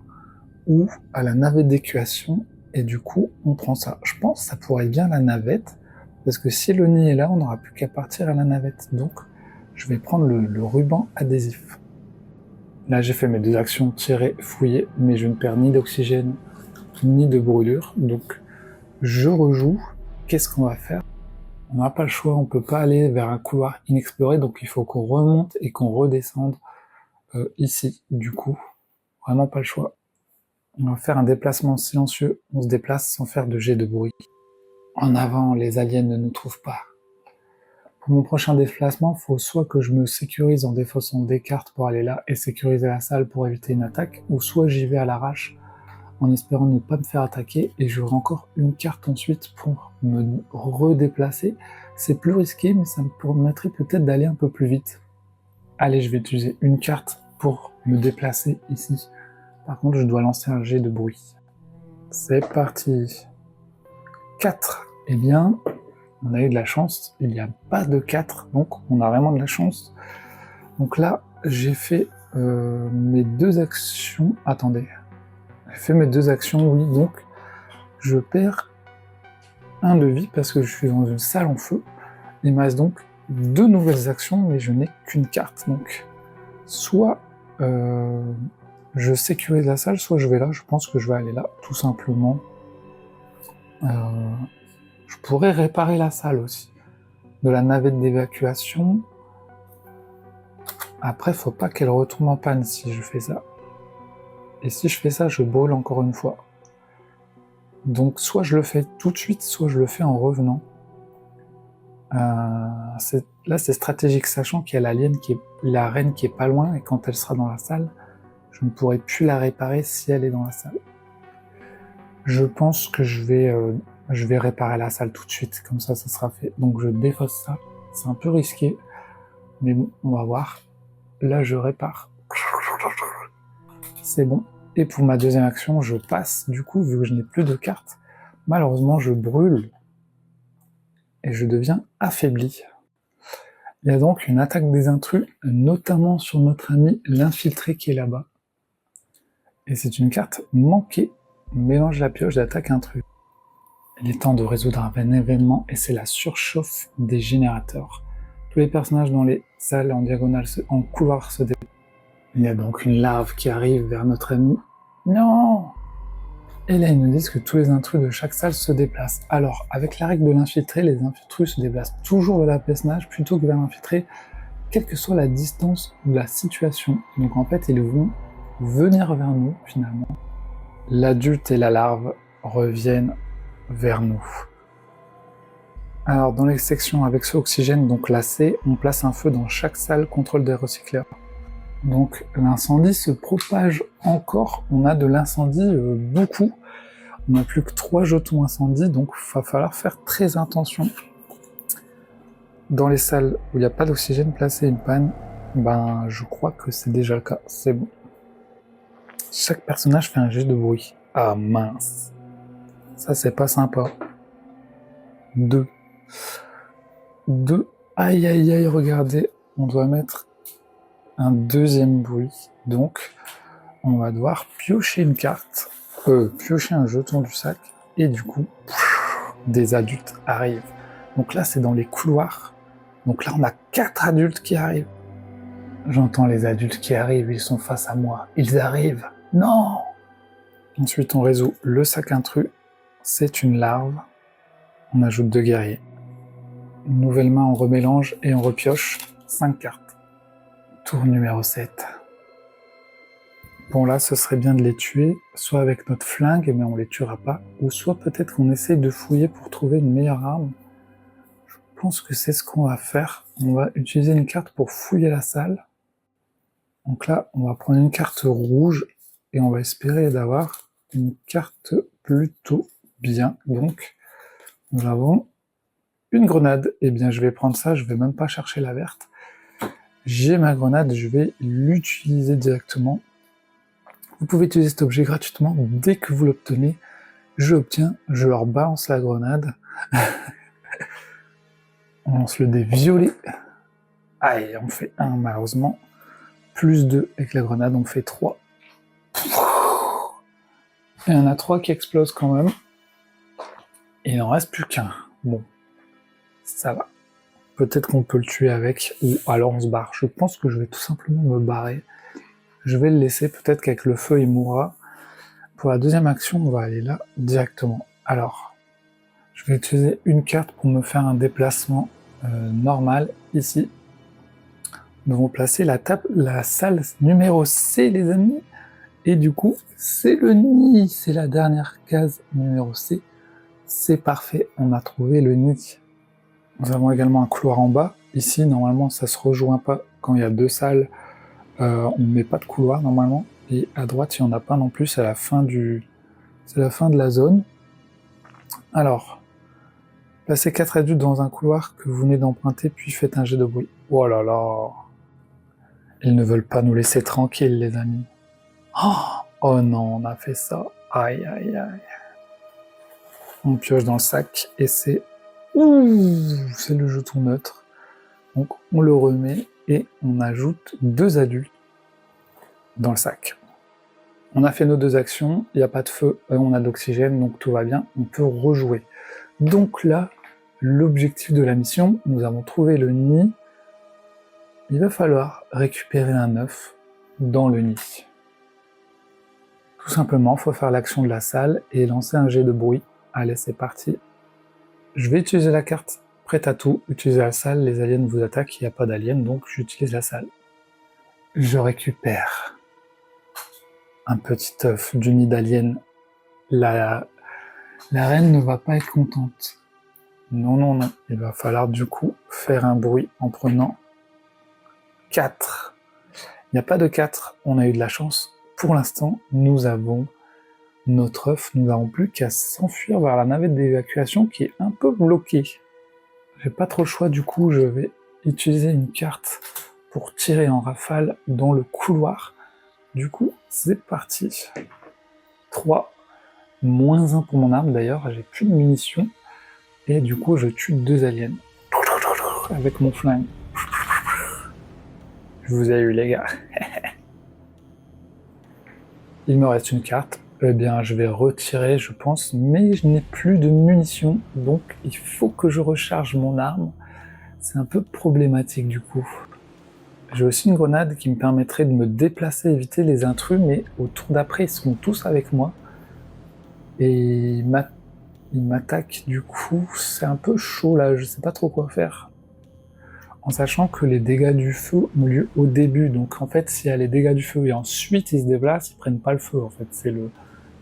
ou à la navette d'évacuation et du coup on prend ça? Je pense que ça pourrait être bien la navette, parce que si le nid est là, on n'aura plus qu'à partir à la navette. Donc je vais prendre le ruban adhésif. Là j'ai fait mes 2 actions, tirer, fouiller, mais je ne perds ni d'oxygène ni de brûlure, donc je rejoue. Qu'est-ce qu'on va faire? On n'a pas le choix, on peut pas aller vers un couloir inexploré, donc il faut qu'on remonte et qu'on redescende ici, du coup. Vraiment pas le choix. On va faire un déplacement silencieux, on se déplace sans faire de jet de bruit. En avant, les aliens ne nous trouvent pas. Pour mon prochain déplacement, il faut soit que je me sécurise en défaussant des cartes pour aller là et sécuriser la salle pour éviter une attaque, ou soit j'y vais à l'arrache en espérant ne pas me faire attaquer et j'aurai encore une carte ensuite pour me redéplacer. C'est plus risqué, mais ça me permettrait peut-être d'aller un peu plus vite. Allez, je vais utiliser une carte pour me déplacer ici. Par contre, je dois lancer un jet de bruit. C'est parti. 4. Eh bien, on a eu de la chance. Il n'y a pas de 4, donc on a vraiment de la chance. Donc là, j'ai fait mes 2 actions. Attendez. J'ai fait mes 2 actions, oui, donc je perds 1 de vie parce que je suis dans une salle en feu. Il me reste donc 2 nouvelles actions, mais je n'ai qu'une carte. Donc, soit je sécurise la salle, soit je vais là. Je pense que je vais aller là, tout simplement. Je pourrais réparer la salle aussi. De la navette d'évacuation. Après, faut pas qu'elle retombe en panne si je fais ça. Et si je fais ça, je brûle encore une fois. Donc soit je le fais tout de suite, soit je le fais en revenant. Là c'est stratégique, sachant qu'il y a l'alien la reine qui est pas loin, et quand elle sera dans la salle, je ne pourrai plus la réparer si elle est dans la salle. Je pense que je vais réparer la salle tout de suite, comme ça sera fait. Donc je défausse ça, c'est un peu risqué, mais bon, on va voir. Là je répare. C'est bon. Et pour ma deuxième action, je passe, du coup, vu que je n'ai plus de cartes, malheureusement, je brûle et je deviens affaibli. Il y a donc une attaque des intrus, notamment sur notre ami l'infiltré qui est là-bas. Et c'est une carte manquée, mélange la pioche d'attaque intrus. Il est temps de résoudre un événement et c'est la surchauffe des générateurs. Tous les personnages dans les salles en diagonale, en couloir se déplacent. Il y a donc une larve qui arrive vers notre ami. Non! Et là, ils nous disent que tous les intrus de chaque salle se déplacent. Alors, avec la règle de l'infiltré, les intrus se déplacent toujours vers la personnage plutôt que vers l'infiltré, quelle que soit la distance ou la situation. Donc en fait, ils vont venir vers nous, finalement. L'adulte et la larve reviennent vers nous. Alors, dans les sections avec ce oxygène, donc la C, on place un feu dans chaque salle, contrôle des recycleurs. Donc l'incendie se propage encore, on a de l'incendie beaucoup, on n'a plus que 3 jetons incendie, donc il va falloir faire très attention. Dans les salles où il n'y a pas d'oxygène, placer une panne, ben je crois que c'est déjà le cas, c'est bon. Chaque personnage fait un jet de bruit. Ah mince, ça c'est pas sympa. 2. Aïe aïe aïe, regardez, on doit mettre un deuxième bruit, donc on va devoir piocher une carte, piocher un jeton du sac, et du coup, des adultes arrivent. Donc là, c'est dans les couloirs, donc là, on a 4 adultes qui arrivent. J'entends les adultes qui arrivent, ils sont face à moi, ils arrivent, non! Ensuite, on résout le sac intrus, c'est une larve, on ajoute 2 guerriers. Nouvelle main, on remélange et on repioche 5 cartes. Tour numéro 7. Bon là, ce serait bien de les tuer, soit avec notre flingue, mais on les tuera pas, ou soit peut-être qu'on essaye de fouiller pour trouver une meilleure arme. Je pense que c'est ce qu'on va faire. On va utiliser une carte pour fouiller la salle. Donc là, on va prendre une carte rouge, et on va espérer d'avoir une carte plutôt bien. Donc, nous avons une grenade. Eh bien, je vais prendre ça, je vais même pas chercher la verte. J'ai ma grenade, je vais l'utiliser directement. Vous pouvez utiliser cet objet gratuitement dès que vous l'obtenez. Je l'obtiens, je leur balance la grenade. On lance le dé violet. Aïe, on fait 1 malheureusement. Plus 2 avec la grenade, on fait 3. Et on a 3 qui explosent quand même. Et il n'en reste plus qu'un. Bon, ça va. Peut-être qu'on peut le tuer avec, ou alors on se barre. Je pense que je vais tout simplement me barrer. Je vais le laisser, peut-être qu'avec le feu il mourra. Pour la deuxième action, on va aller là directement. Alors, je vais utiliser une carte pour me faire un déplacement normal ici. Nous allons placer la salle numéro C, les amis. Et du coup, c'est le nid. C'est la dernière case numéro C. C'est parfait, on a trouvé le nid. Nous avons également un couloir en bas. Ici, normalement, ça se rejoint pas. Quand il y a 2 salles, on ne met pas de couloir, normalement. Et à droite, il n'y en a pas non plus. C'est la fin de la zone. Alors, placez 4 adultes dans un couloir que vous venez d'emprunter, puis faites un jet de bruit. Oh là là! Ils ne veulent pas nous laisser tranquilles, les amis. Oh non, on a fait ça. Aïe, aïe, aïe. On pioche dans le sac, et c'est le jeton neutre. Donc on le remet et on ajoute 2 adultes dans le sac. On a fait nos 2 actions, il n'y a pas de feu, on a de l'oxygène, donc tout va bien, on peut rejouer. Donc là, l'objectif de la mission, nous avons trouvé le nid. Il va falloir récupérer un œuf dans le nid. Tout simplement, il faut faire l'action de la salle et lancer un jet de bruit. Allez, c'est parti. Je vais utiliser la carte prête à tout, utiliser la salle, les aliens vous attaquent, il n'y a pas d'aliens, donc j'utilise la salle. Je récupère un petit œuf du nid d'alien. La reine ne va pas être contente. Non, non, non. Il va falloir du coup faire un bruit en prenant 4. Il n'y a pas de 4, on a eu de la chance. Pour l'instant, nous avons notre œuf, nous n'avons plus qu'à s'enfuir vers la navette d'évacuation qui est un peu bloquée. J'ai pas trop le choix, du coup je vais utiliser une carte pour tirer en rafale dans le couloir. Du coup, c'est parti. 3, moins 1 pour mon arme d'ailleurs, j'ai plus de munitions. Et du coup, je tue 2 aliens. Avec mon flingue. Je vous ai eu les gars. Il me reste une carte. Eh bien, je vais retirer, je pense, mais je n'ai plus de munitions, donc il faut que je recharge mon arme. C'est un peu problématique du coup. J'ai aussi une grenade qui me permettrait de me déplacer, éviter les intrus, mais au tour d'après, ils seront tous avec moi. Et ils m'attaquent du coup, c'est un peu chaud là, je sais pas trop quoi faire. En sachant que les dégâts du feu ont lieu au début, donc en fait, s'il y a les dégâts du feu et ensuite ils se déplacent, ils prennent pas le feu en fait, c'est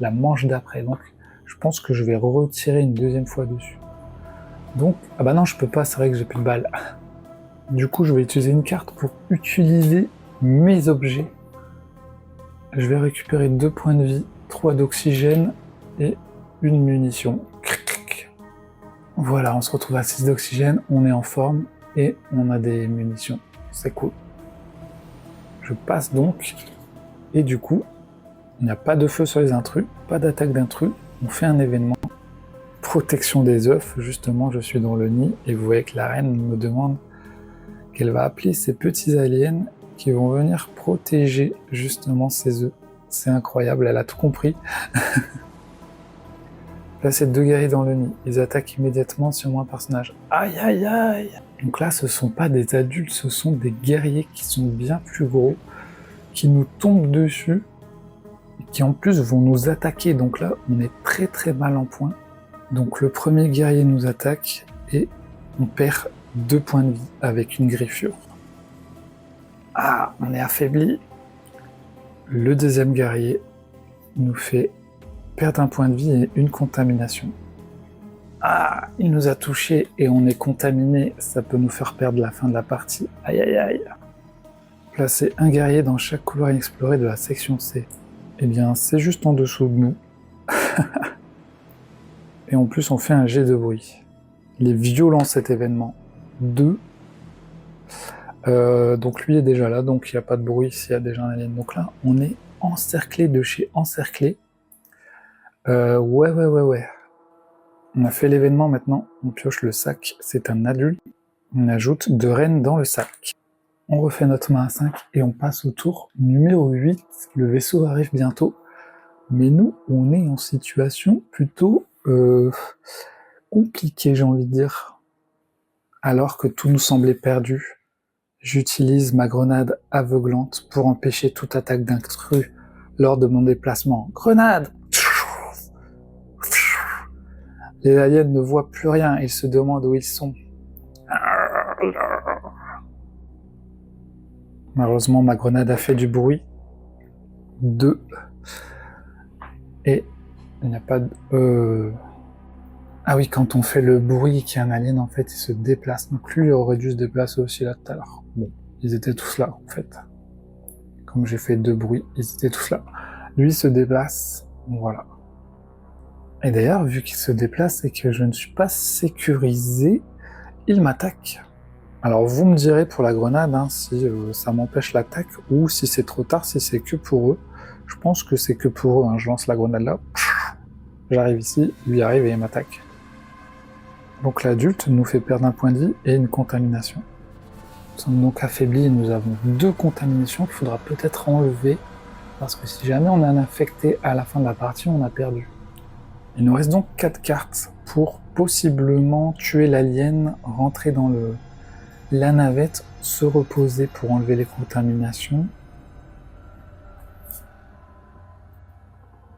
la manche d'après. Donc je pense que je vais retirer une deuxième fois dessus. Donc, ah bah non, je peux pas, c'est vrai que j'ai plus de balles. Du coup, je vais utiliser une carte pour utiliser mes objets. Je vais récupérer 2 points de vie, 3 d'oxygène et une munition. Voilà, on se retrouve à 6 d'oxygène, on est en forme et on a des munitions. C'est cool. Je passe donc, et du coup, il n'y a pas de feu sur les intrus, pas d'attaque d'intrus, on fait un événement. Protection des œufs, justement, je suis dans le nid, et vous voyez que la reine me demande qu'elle va appeler ces petits aliens qui vont venir protéger justement ces œufs. C'est incroyable, elle a tout compris. Placez 2 guerriers dans le nid, ils attaquent immédiatement sur mon personnage. Aïe aïe aïe! Donc là, ce sont pas des adultes, ce sont des guerriers qui sont bien plus gros, qui nous tombent dessus, et qui en plus vont nous attaquer. Donc là, on est très très mal en point. Donc le premier guerrier nous attaque, et on perd 2 points de vie avec une griffure. Ah, on est affaibli. Le deuxième guerrier nous fait perdre un point de vie et une contamination. Ah, il nous a touché et on est contaminé, ça peut nous faire perdre la fin de la partie. Aïe aïe aïe. Placez un guerrier dans chaque couloir inexploré de la section C. Eh bien, c'est juste en dessous de nous. Et en plus, on fait un jet de bruit. Il est violent cet événement. 2. Donc lui est déjà là, donc il n'y a pas de bruit s'il y a déjà un alien. Donc là, on est encerclé de chez encerclé. Ouais. On a fait l'événement maintenant, on pioche le sac, c'est un adulte. On ajoute 2 reines dans le sac. On refait notre main à 5 et on passe au tour numéro 8. Le vaisseau arrive bientôt. Mais nous, on est en situation plutôt compliquée, j'ai envie de dire. Alors que tout nous semblait perdu. J'utilise ma grenade aveuglante pour empêcher toute attaque d'intrus lors de mon déplacement. Grenade! Les aliens ne voient plus rien, ils se demandent où ils sont. Malheureusement, ma grenade a fait du bruit. 2. Et il n'y a pas de... Ah oui, quand on fait le bruit qu'il y a un alien, en fait, il se déplace. Donc lui, il aurait dû se déplacer aussi là tout à l'heure. Bon, ils étaient tous là, en fait. Comme j'ai fait 2 bruits, ils étaient tous là. Lui se déplace, voilà. Et d'ailleurs, vu qu'il se déplace et que je ne suis pas sécurisé, il m'attaque. Alors vous me direz pour la grenade, hein, si ça m'empêche l'attaque, ou si c'est trop tard, si c'est que pour eux. Je pense que c'est que pour eux, hein. Je lance la grenade là, j'arrive ici, lui arrive et il m'attaque. Donc l'adulte nous fait perdre un point de vie et une contamination. Nous sommes donc affaiblis et nous avons 2 contaminations qu'il faudra peut-être enlever, parce que si jamais on est infecté à la fin de la partie, on a perdu. Il nous reste donc 4 cartes pour possiblement tuer l'alien, rentrer dans la navette, se reposer pour enlever les contaminations.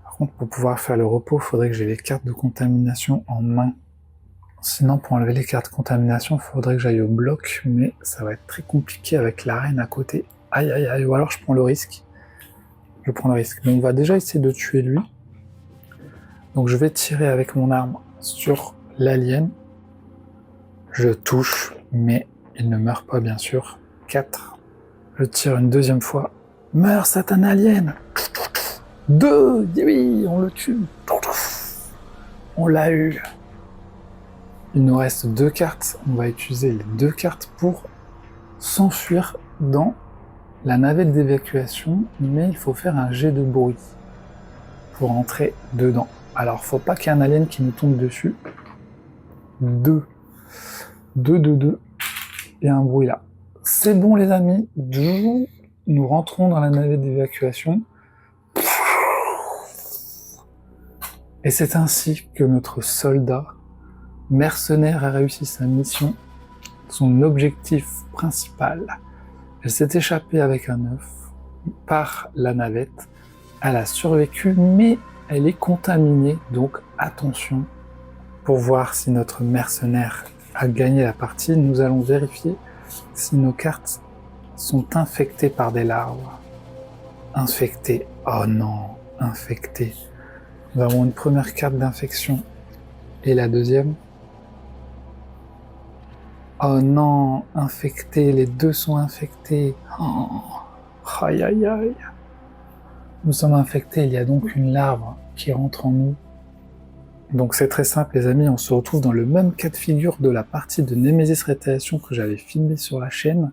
Par contre, pour pouvoir faire le repos, il faudrait que j'ai les cartes de contamination en main. Sinon, pour enlever les cartes de contamination, il faudrait que j'aille au bloc, mais ça va être très compliqué avec l'arène à côté. Aïe aïe aïe, ou alors je prends le risque. Je prends le risque. Mais on va déjà essayer de tuer lui. Donc je vais tirer avec mon arme sur l'alien. Je touche, mais il ne meurt pas bien sûr. 4. Je tire une deuxième fois. Meurs, satan alien! 2! Oui, on le tue. On l'a eu. Il nous reste 2 cartes. On va utiliser les 2 cartes pour s'enfuir dans la navette d'évacuation, mais il faut faire un jet de bruit pour entrer dedans. Alors, faut pas qu'il y ait un alien qui nous tombe dessus. 2. 2. Et un bruit là. C'est bon les amis, nous rentrons dans la navette d'évacuation. Et c'est ainsi que notre soldat mercenaire a réussi sa mission, son objectif principal. Elle s'est échappée avec un œuf par la navette. Elle a survécu, mais elle est contaminée, donc attention. Pour voir si notre mercenaire a gagné la partie, nous allons vérifier si nos cartes sont infectées par des larves. Infectées, oh non, infectées. Nous avons une première carte d'infection et la deuxième. Oh non, infectées, les deux sont infectés. Oh, aïe aïe aïe. Nous sommes infectés, il y a donc une larve qui rentre en nous. Donc c'est très simple les amis, on se retrouve dans le même cas de figure de la partie de Nemesis Retaliation que j'avais filmé sur la chaîne.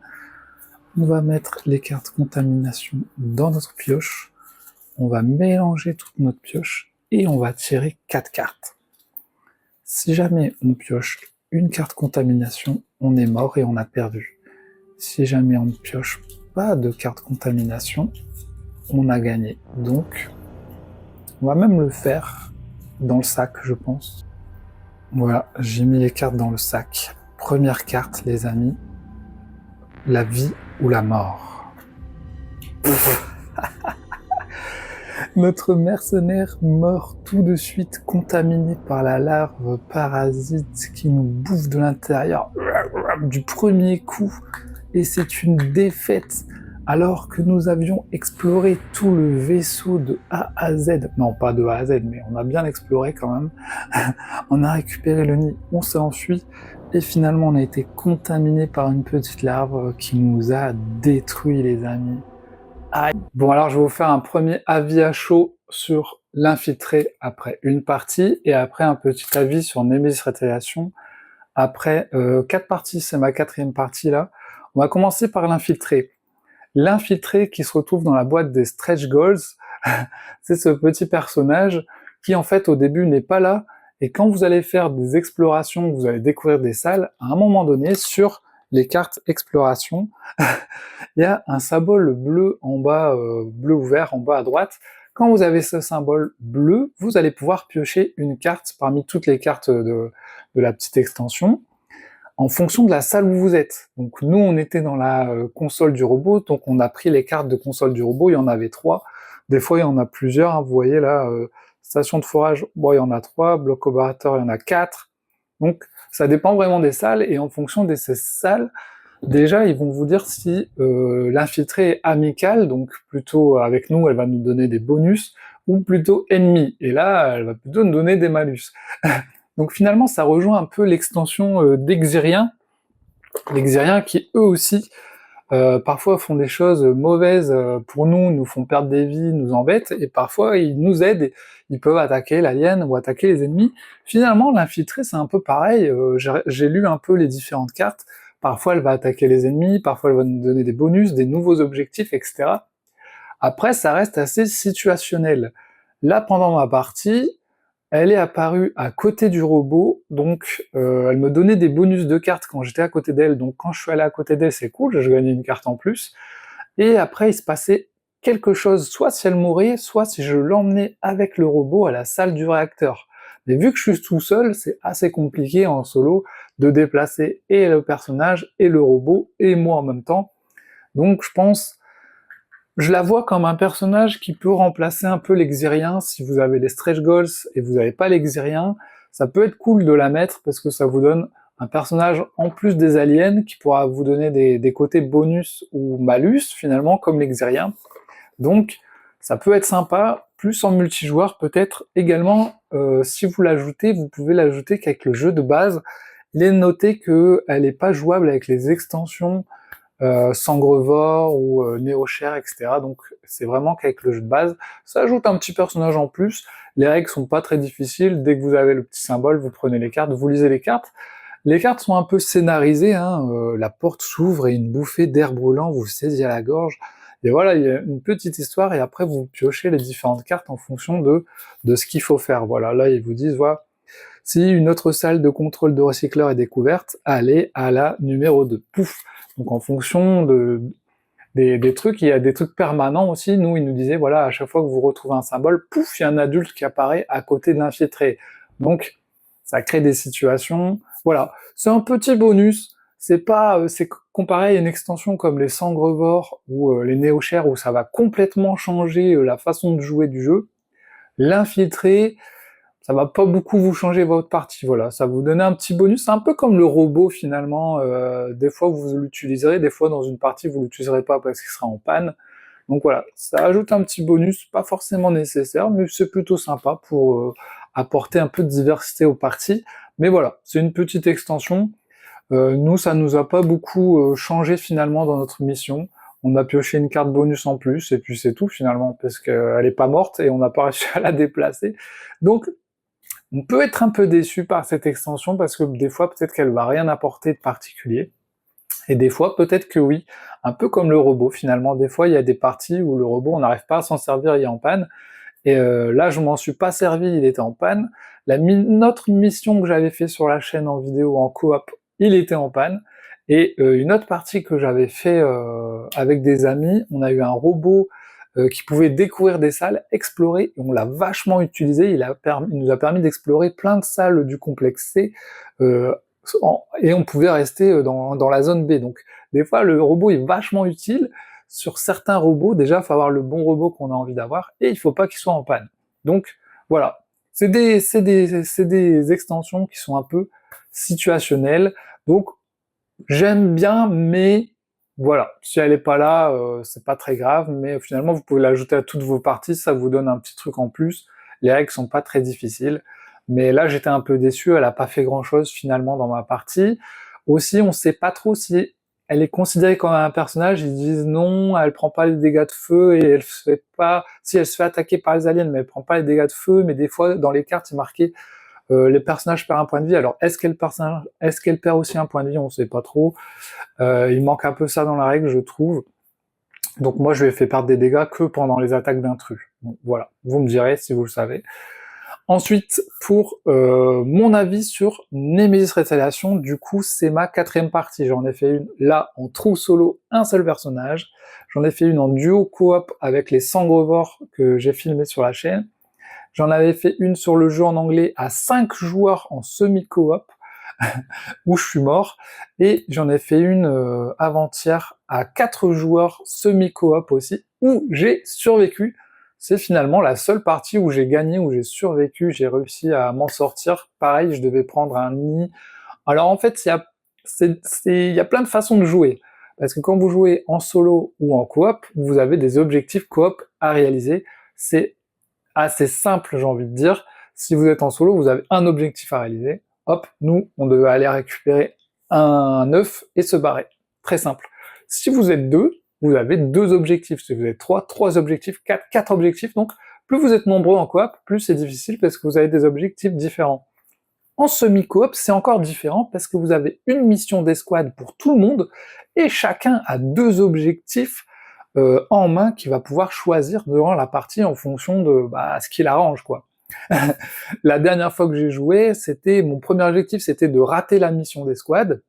On va mettre les cartes contamination dans notre pioche, on va mélanger toute notre pioche et on va tirer 4 cartes. Si jamais on pioche une carte contamination, on est mort et on a perdu. Si jamais on ne pioche pas de carte contamination, on a gagné. Donc, on va même le faire dans le sac, je pense. Voilà, j'ai mis les cartes dans le sac. Première carte, les amis, la vie ou la mort. Notre mercenaire meurt tout de suite, contaminé par la larve parasite qui nous bouffe de l'intérieur du premier coup. Et c'est une défaite, alors que nous avions exploré tout le vaisseau de A à Z. Non, pas de A à Z, mais on a bien exploré quand même. On a récupéré le nid, on s'est enfui, et finalement on a été contaminé par une petite larve qui nous a détruits, les amis. Aïe. Bon, alors je vais vous faire un premier avis à chaud sur l'infiltré après une partie, et après un petit avis sur Nemesis Retaliation. Après 4 parties, c'est ma 4e partie là. On va commencer par l'infiltré. L'infiltré qui se retrouve dans la boîte des Stretch Goals, c'est ce petit personnage qui en fait au début n'est pas là, et quand vous allez faire des explorations, vous allez découvrir des salles, à un moment donné, sur les cartes exploration, il y a un symbole bleu en bas, bleu ou vert en bas à droite. Quand vous avez ce symbole bleu, vous allez pouvoir piocher une carte parmi toutes les cartes de la petite extension, en fonction de la salle où vous êtes. Donc nous, on était dans la console du robot, donc on a pris les cartes de console du robot, il y en avait 3. Des fois, il y en a plusieurs, hein, vous voyez là, station de forage, bon, il y en a 3, bloc opérateur, il y en a 4. Donc ça dépend vraiment des salles, et en fonction de ces salles, déjà, ils vont vous dire si l'infiltré est amical, donc plutôt avec nous, elle va nous donner des bonus, ou plutôt ennemi, et là, elle va plutôt nous donner des malus. Donc finalement, ça rejoint un peu l'extension d'Exyrien, les Xyriens qui eux aussi parfois font des choses mauvaises pour nous, nous font perdre des vies, nous embêtent, et parfois ils nous aident, et ils peuvent attaquer l'alien ou attaquer les ennemis. Finalement, l'infiltré c'est un peu pareil, j'ai lu un peu les différentes cartes, parfois elle va attaquer les ennemis, parfois elle va nous donner des bonus, des nouveaux objectifs, etc. Après, ça reste assez situationnel. Là, pendant ma partie, elle est apparue à côté du robot, donc elle me donnait des bonus de cartes quand j'étais à côté d'elle, donc quand je suis allé à côté d'elle, c'est cool, je gagnais une carte en plus, et après il se passait quelque chose, soit si elle mourait, soit si je l'emmenais avec le robot à la salle du réacteur. Mais vu que je suis tout seul, c'est assez compliqué en solo de déplacer et le personnage, et le robot, et moi en même temps, donc je pense... Je la vois comme un personnage qui peut remplacer un peu l'Exyrien. Si vous avez les Stretch Goals et vous n'avez pas l'Exyrien, ça peut être cool de la mettre parce que ça vous donne un personnage en plus des aliens qui pourra vous donner des côtés bonus ou malus finalement comme l'Exyrien. Donc ça peut être sympa, plus en multijoueur peut-être également. Si vous l'ajoutez, vous pouvez l'ajouter qu'avec le jeu de base. Il est noté qu'elle n'est pas jouable avec les extensions Sangrevore ou Néocher, etc. Donc c'est vraiment qu'avec le jeu de base, ça ajoute un petit personnage en plus. Les règles sont pas très difficiles, dès que vous avez le petit symbole, vous prenez les cartes, vous lisez les cartes. Les cartes sont un peu scénarisées, hein, la porte s'ouvre et une bouffée d'air brûlant vous saisit à la gorge. Et voilà, il y a une petite histoire, et après vous piochez les différentes cartes en fonction de ce qu'il faut faire. Voilà, là ils vous disent, voilà, Si une autre salle de contrôle de recycleurs est découverte, allez à la numéro 2. Pouf. Donc en fonction des trucs, il y a des trucs permanents aussi. Nous, ils nous disaient, voilà, à chaque fois que vous retrouvez un symbole, pouf, il y a un adulte qui apparaît à côté de l'infiltré. Donc, ça crée des situations. Voilà, c'est un petit bonus. C'est pas, c'est comparé à une extension comme les Sangrevores ou les Néochères où ça va complètement changer la façon de jouer du jeu. L'infiltré, ça va pas beaucoup vous changer votre partie, voilà, ça va vous donner un petit bonus, c'est un peu comme le robot finalement, des fois vous l'utiliserez, des fois dans une partie vous l'utiliserez pas parce qu'il sera en panne, donc voilà, ça ajoute un petit bonus, pas forcément nécessaire, mais c'est plutôt sympa pour apporter un peu de diversité aux parties, mais voilà, c'est une petite extension, nous ça nous a pas beaucoup changé finalement dans notre mission, on a pioché une carte bonus en plus, et puis c'est tout finalement, parce qu'elle est pas morte et on n'a pas réussi à la déplacer, donc on peut être un peu déçu par cette extension parce que des fois peut-être qu'elle va rien apporter de particulier, et des fois peut-être que oui, un peu comme le robot finalement, des fois il y a des parties où le robot on n'arrive pas à s'en servir, il est en panne, et là je m'en suis pas servi, il était en panne, notre mission que j'avais fait sur la chaîne en vidéo en coop, il était en panne, et une autre partie que j'avais fait avec des amis, on a eu un robot qui pouvait découvrir des salles, explorer, et on l'a vachement utilisé, il nous a permis d'explorer plein de salles du complexe C, et on pouvait rester dans la zone B, donc des fois le robot est vachement utile. Sur certains robots, déjà, il faut avoir le bon robot qu'on a envie d'avoir, et il faut pas qu'il soit en panne. Donc, voilà. C'est des extensions qui sont un peu situationnelles, donc j'aime bien, mais voilà, si elle est pas là, c'est pas très grave, mais finalement, vous pouvez l'ajouter à toutes vos parties, ça vous donne un petit truc en plus. Les règles sont pas très difficiles, mais là, j'étais un peu déçu, elle a pas fait grand-chose finalement dans ma partie. Aussi, on sait pas trop si elle est considérée comme un personnage, ils disent non, elle prend pas les dégâts de feu, et elle se fait pas... Si, elle se fait attaquer par les aliens, mais elle prend pas les dégâts de feu, mais des fois, dans les cartes, il est marqué les personnages perdent un point de vie. Alors, est-ce qu'elle perd aussi un point de vie? On sait pas trop. Il manque un peu ça dans la règle, je trouve. Donc moi, je lui ai fait perdre des dégâts que pendant les attaques d'intrus. Donc voilà, vous me direz si vous le savez. Ensuite, pour mon avis sur Nemesis Retaliation, du coup, c'est ma 4e partie. J'en ai fait une là en true solo, un seul personnage. J'en ai fait une en duo coop avec les Sangrevores que j'ai filmé sur la chaîne. J'en avais fait une sur le jeu en anglais à 5 joueurs en semi-coop, où je suis mort, et j'en ai fait une avant-hier à 4 joueurs semi-coop aussi, où j'ai survécu. C'est finalement la seule partie où j'ai gagné, où j'ai survécu, j'ai réussi à m'en sortir. Pareil, je devais prendre un nid. Alors en fait, il y a plein de façons de jouer, parce que quand vous jouez en solo ou en coop, vous avez des objectifs coop à réaliser. C'est assez simple, j'ai envie de dire. Si vous êtes en solo, vous avez un objectif à réaliser. Hop, nous, on devait aller récupérer un œuf et se barrer. Très simple. Si vous êtes 2, vous avez 2 objectifs. Si vous êtes 3 objectifs, 4 objectifs. Donc, plus vous êtes nombreux en coop, plus c'est difficile parce que vous avez des objectifs différents. En semi-coop, c'est encore différent parce que vous avez une mission d'escouade pour tout le monde et chacun a 2 objectifs en main qu'il va pouvoir choisir durant la partie en fonction de ce qu'il arrange, quoi. La dernière fois que j'ai joué, mon premier objectif, c'était de rater la mission d'escouade.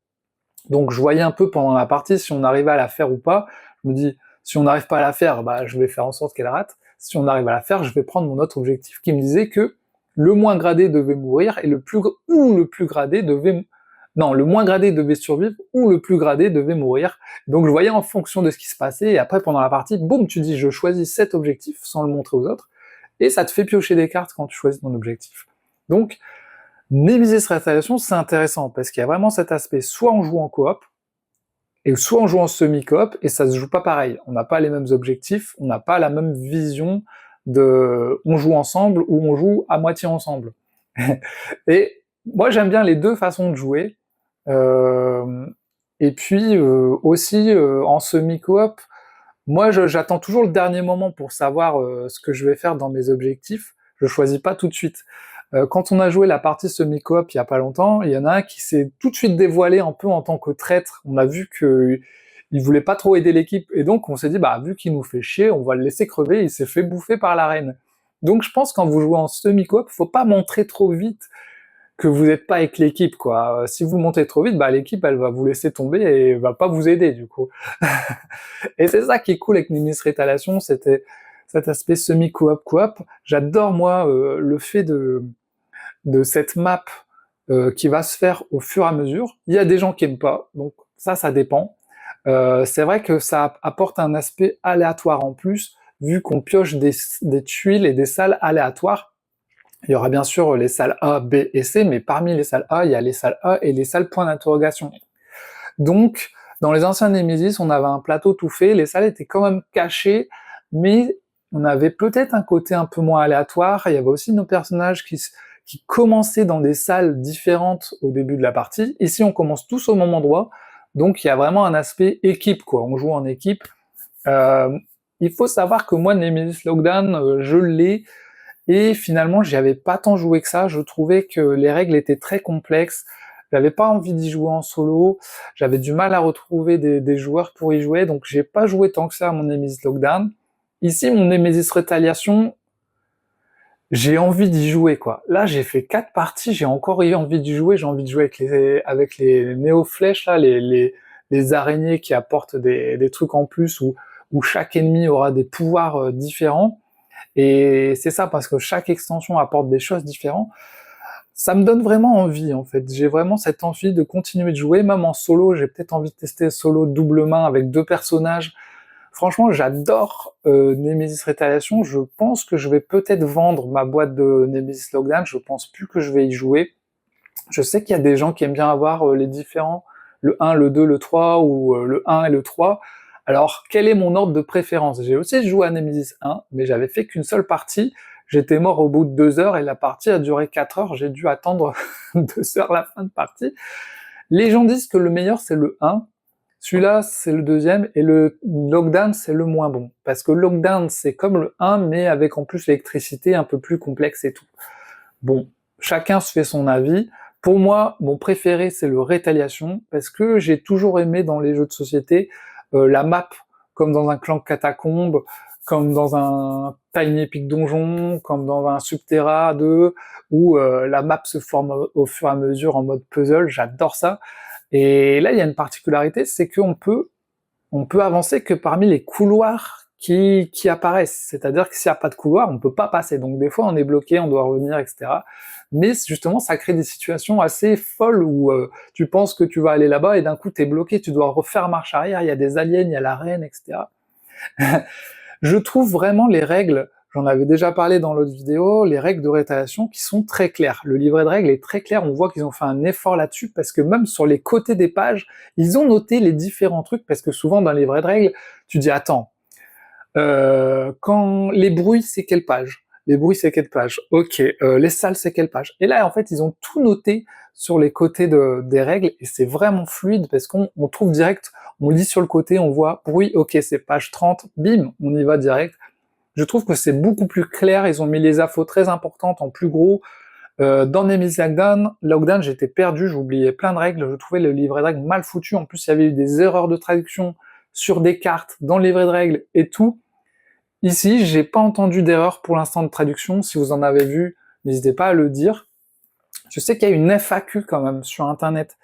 Donc je voyais un peu pendant la partie si on arrivait à la faire ou pas. Je me dis, si on n'arrive pas à la faire, je vais faire en sorte qu'elle rate. Si on arrive à la faire, je vais prendre mon autre objectif qui me disait que le moins gradé devait mourir et le plus gradé devait... Non, le moins gradé devait survivre ou le plus gradé devait mourir. Donc je voyais en fonction de ce qui se passait, et après pendant la partie, boum, tu dis je choisis cet objectif sans le montrer aux autres, et ça te fait piocher des cartes quand tu choisis ton objectif. Donc, Nemesis Retaliation, c'est intéressant, parce qu'il y a vraiment cet aspect, soit on joue en coop, et soit on joue en semi-coop, et ça se joue pas pareil. On n'a pas les mêmes objectifs, on n'a pas la même vision de on joue ensemble ou on joue à moitié ensemble. Et moi j'aime bien les 2 façons de jouer. Et puis aussi en semi-coop, moi j'attends toujours le dernier moment pour savoir ce que je vais faire dans mes objectifs, je choisis pas tout de suite. Quand on a joué la partie semi-coop il y a pas longtemps, il y en a un qui s'est tout de suite dévoilé un peu en tant que traître, on a vu que il voulait pas trop aider l'équipe, et donc on s'est dit vu qu'il nous fait chier, on va le laisser crever, il s'est fait bouffer par la reine. Donc je pense que quand vous jouez en semi-coop, faut pas montrer trop vite que vous n'êtes pas avec l'équipe, quoi. Si vous montez trop vite, bah l'équipe elle va vous laisser tomber et va pas vous aider du coup. Et c'est ça qui est cool avec Nemesis Retaliation, c'était cet aspect semi-coop. J'adore moi le fait de cette map qui va se faire au fur et à mesure. Il y a des gens qui aiment pas, donc ça dépend. C'est vrai que ça apporte un aspect aléatoire en plus, vu qu'on pioche des tuiles et des salles aléatoires. Il y aura bien sûr les salles A, B et C, mais parmi les salles A, il y a les salles A et les salles point d'interrogation. Donc, dans les anciens Nemesis, on avait un plateau tout fait, les salles étaient quand même cachées, mais on avait peut-être un côté un peu moins aléatoire. Il y avait aussi nos personnages qui commençaient dans des salles différentes au début de la partie. Ici, on commence tous au même endroit, donc il y a vraiment un aspect équipe, quoi. On joue en équipe. Il faut savoir que moi, Nemesis Lockdown, je l'ai, et finalement, j'y avais pas tant joué que ça. Je trouvais que les règles étaient très complexes. J'avais pas envie d'y jouer en solo. J'avais du mal à retrouver des joueurs pour y jouer, donc j'ai pas joué tant que ça à mon Nemesis Lockdown. Ici, mon Nemesis Retaliation, j'ai envie d'y jouer, quoi. Là, j'ai fait 4 parties, j'ai encore eu envie d'y jouer. J'ai envie de jouer avec les néo-flèches, là, les araignées qui apportent des trucs en plus, où chaque ennemi aura des pouvoirs différents. Et c'est ça, parce que chaque extension apporte des choses différentes. Ça me donne vraiment envie, en fait. J'ai vraiment cette envie de continuer de jouer, même en solo. J'ai peut-être envie de tester solo double main avec 2 personnages. Franchement, j'adore Nemesis Retaliation. Je pense que je vais peut-être vendre ma boîte de Nemesis Lockdown. Je pense plus que je vais y jouer. Je sais qu'il y a des gens qui aiment bien avoir les différents, le 1, le 2, le 3, ou le 1 et le 3. Alors, quel est mon ordre de préférence? J'ai aussi joué à Nemesis 1, mais j'avais fait qu'une seule partie. J'étais mort au bout de 2 heures et la partie a duré 4 heures. J'ai dû attendre 2 heures la fin de partie. Les gens disent que le meilleur c'est le 1. Celui-là, c'est le deuxième, et le Lockdown, c'est le moins bon. Parce que Lockdown, c'est comme le 1, mais avec en plus l'électricité un peu plus complexe et tout. Bon, chacun se fait son avis. Pour moi, mon préféré, c'est le Retaliation, parce que j'ai toujours aimé dans les jeux de société la map, comme dans un Clan Catacombe, comme dans un Tiny Epic Donjon, comme dans un Subterra 2, où la map se forme au fur et à mesure en mode puzzle. J'adore ça. Et là, il y a une particularité, c'est qu'on peut avancer que parmi les couloirs qui apparaissent. C'est-à-dire que s'il n'y a pas de couloir, on peut pas passer. Donc des fois, on est bloqué, on doit revenir, etc. Mais justement, ça crée des situations assez folles où tu penses que tu vas aller là-bas et d'un coup, t'es bloqué, tu dois refaire marche arrière, il y a des aliens, il y a la reine, etc. Je trouve vraiment les règles, j'en avais déjà parlé dans l'autre vidéo, les règles de rétaliation qui sont très claires. Le livret de règles est très clair, on voit qu'ils ont fait un effort là-dessus, parce que même sur les côtés des pages, ils ont noté les différents trucs, parce que souvent dans les livrets de règles, tu dis attends, quand les bruits c'est quelle page? Les bruits c'est quelle page? Ok, les salles c'est quelle page? Et là en fait ils ont tout noté sur les côtés des règles, et c'est vraiment fluide, parce qu'on trouve direct, on lit sur le côté, on voit bruit, ok c'est page 30, bim, on y va direct. Je trouve que c'est beaucoup plus clair, ils ont mis les infos très importantes en plus gros. Dans Nemesis Lockdown, j'étais perdu, j'oubliais plein de règles, je trouvais le livret de règles mal foutu, en plus il y avait eu des erreurs de traduction sur des cartes, dans le livret de règles et tout. Ici, j'ai pas entendu d'erreur pour l'instant de traduction, si vous en avez vu, n'hésitez pas à le dire. Je sais qu'il y a une FAQ quand même sur internet,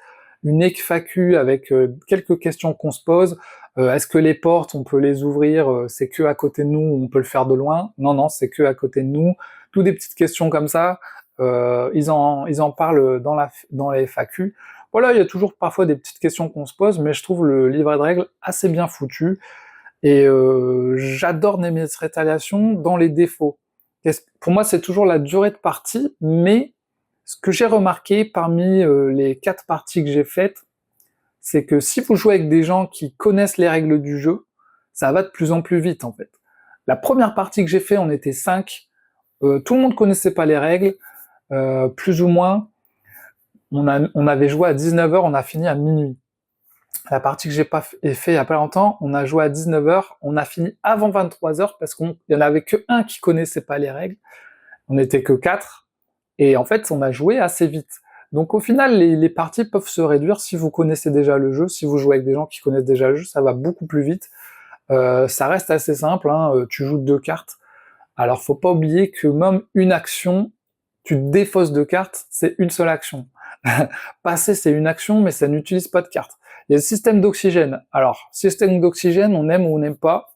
une FAQ avec quelques questions qu'on se pose. Est-ce que les portes, on peut les ouvrir, c'est que à côté de nous, on peut le faire de loin? Non, c'est que à côté de nous. Toutes des petites questions comme ça, ils en parlent dans la FAQ. Voilà, il y a toujours parfois des petites questions qu'on se pose, mais je trouve le livret de règles assez bien foutu. Et j'adore Nemesis Retaliation dans les défauts. Pour moi, c'est toujours la durée de partie, mais ce que j'ai remarqué parmi les 4 parties que j'ai faites, c'est que si vous jouez avec des gens qui connaissent les règles du jeu, ça va de plus en plus vite en fait. La première partie que j'ai fait, on était 5, tout le monde connaissait pas les règles, plus ou moins, on avait joué à 19h, on a fini à minuit. La partie que j'ai pas fait il y a pas longtemps, on a joué à 19h, on a fini avant 23h, parce qu'il y en avait que un qui connaissait pas les règles, on était que 4, et en fait on a joué assez vite. Donc au final, les parties peuvent se réduire si vous connaissez déjà le jeu, si vous jouez avec des gens qui connaissent déjà le jeu, ça va beaucoup plus vite. Ça reste assez simple, hein, tu joues 2 cartes. Alors faut pas oublier que même une action, tu défausses de cartes, c'est une seule action. Passer, c'est une action, mais ça n'utilise pas de cartes. Il y a le système d'oxygène. Alors, système d'oxygène, on aime ou on n'aime pas.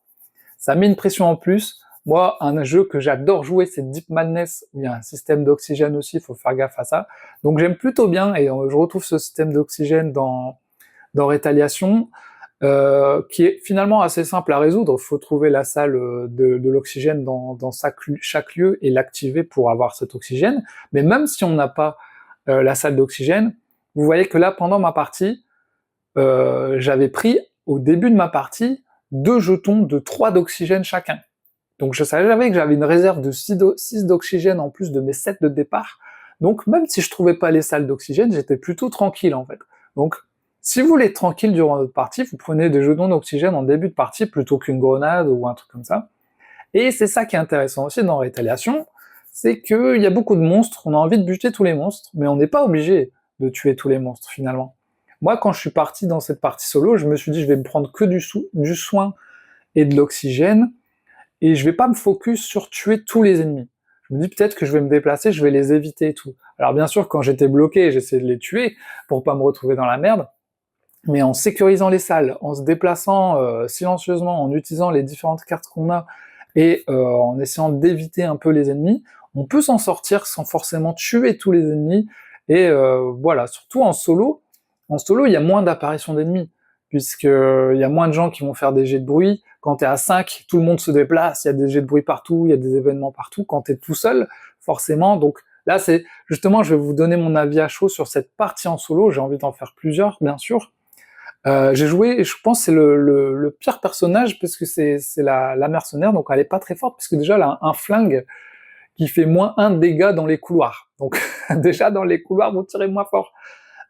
Ça met une pression en plus. Moi, un jeu que j'adore jouer, c'est Deep Madness, où il y a un système d'oxygène aussi, il faut faire gaffe à ça. Donc j'aime plutôt bien, et je retrouve ce système d'oxygène dans Rétaliation, qui est finalement assez simple à résoudre. Il faut trouver la salle de l'oxygène dans chaque lieu et l'activer pour avoir cet oxygène. Mais même si on n'a pas la salle d'oxygène, vous voyez que là, pendant ma partie, j'avais pris, au début de ma partie, 2 jetons de 3 d'oxygène chacun. Donc je savais que j'avais une réserve de 6 d'oxygène en plus de mes 7 de départ. Donc même si je trouvais pas les salles d'oxygène, j'étais plutôt tranquille en fait. Donc si vous voulez être tranquille durant votre partie, vous prenez des jetons d'oxygène en début de partie plutôt qu'une grenade ou un truc comme ça. Et c'est ça qui est intéressant aussi dans Rétaliation, c'est qu'il y a beaucoup de monstres, on a envie de buter tous les monstres, mais on n'est pas obligé de tuer tous les monstres finalement. Moi, quand je suis parti dans cette partie solo, je me suis dit je vais me prendre que du soin et de l'oxygène, et je vais pas me focus sur tuer tous les ennemis. Je me dis peut-être que je vais me déplacer, je vais les éviter et tout. Alors bien sûr, quand j'étais bloqué, j'essayais de les tuer pour pas me retrouver dans la merde, mais en sécurisant les salles, en se déplaçant silencieusement, en utilisant les différentes cartes qu'on a, et en essayant d'éviter un peu les ennemis, on peut s'en sortir sans forcément tuer tous les ennemis, et voilà, surtout en solo, il y a moins d'apparitions d'ennemis, puisque il y a moins de gens qui vont faire des jets de bruit. Quand t'es à 5, tout le monde se déplace, il y a des jets de bruit partout, il y a des événements partout. Quand t'es tout seul, forcément, donc là c'est, justement, je vais vous donner mon avis à chaud sur cette partie en solo, j'ai envie d'en faire plusieurs, bien sûr. J'ai joué, je pense que c'est le pire personnage, parce que c'est la mercenaire, donc elle est pas très forte, parce que déjà elle a un flingue qui fait -1 dégâts dans les couloirs. Donc déjà dans les couloirs, vous tirez moins fort.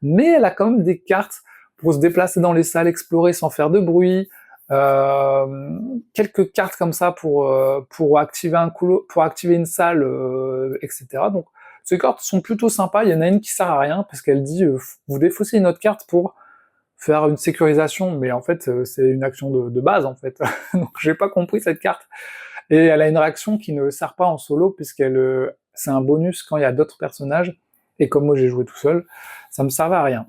Mais elle a quand même des cartes pour se déplacer dans les salles, explorer sans faire de bruit, quelques cartes comme ça pour activer pour activer une salle, etc. Donc ces cartes sont plutôt sympas. Il y en a une qui sert à rien parce qu'elle dit vous défaussez une autre carte pour faire une sécurisation, mais en fait c'est une action de base en fait. Donc j'ai pas compris cette carte. Et elle a une réaction qui ne sert pas en solo puisqu'elle c'est un bonus quand il y a d'autres personnages. Et comme moi j'ai joué tout seul, ça me servait à rien.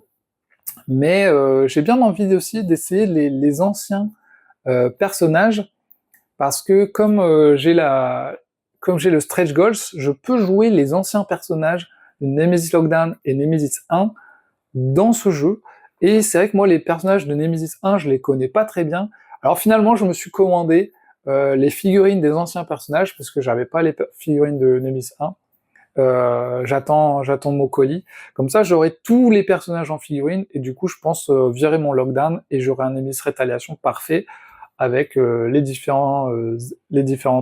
Mais j'ai bien envie aussi d'essayer les anciens personnages, parce que comme j'ai le stretch goals, je peux jouer les anciens personnages de Nemesis Lockdown et Nemesis 1 dans ce jeu, et c'est vrai que moi les personnages de Nemesis 1 je les connais pas très bien, alors finalement je me suis commandé les figurines des anciens personnages, parce que j'avais pas les figurines de Nemesis 1, j'attends mon colis, comme ça j'aurai tous les personnages en figurine, et du coup je pense virer mon lockdown, et j'aurai un Nemesis Rétaliation parfait, avec les différents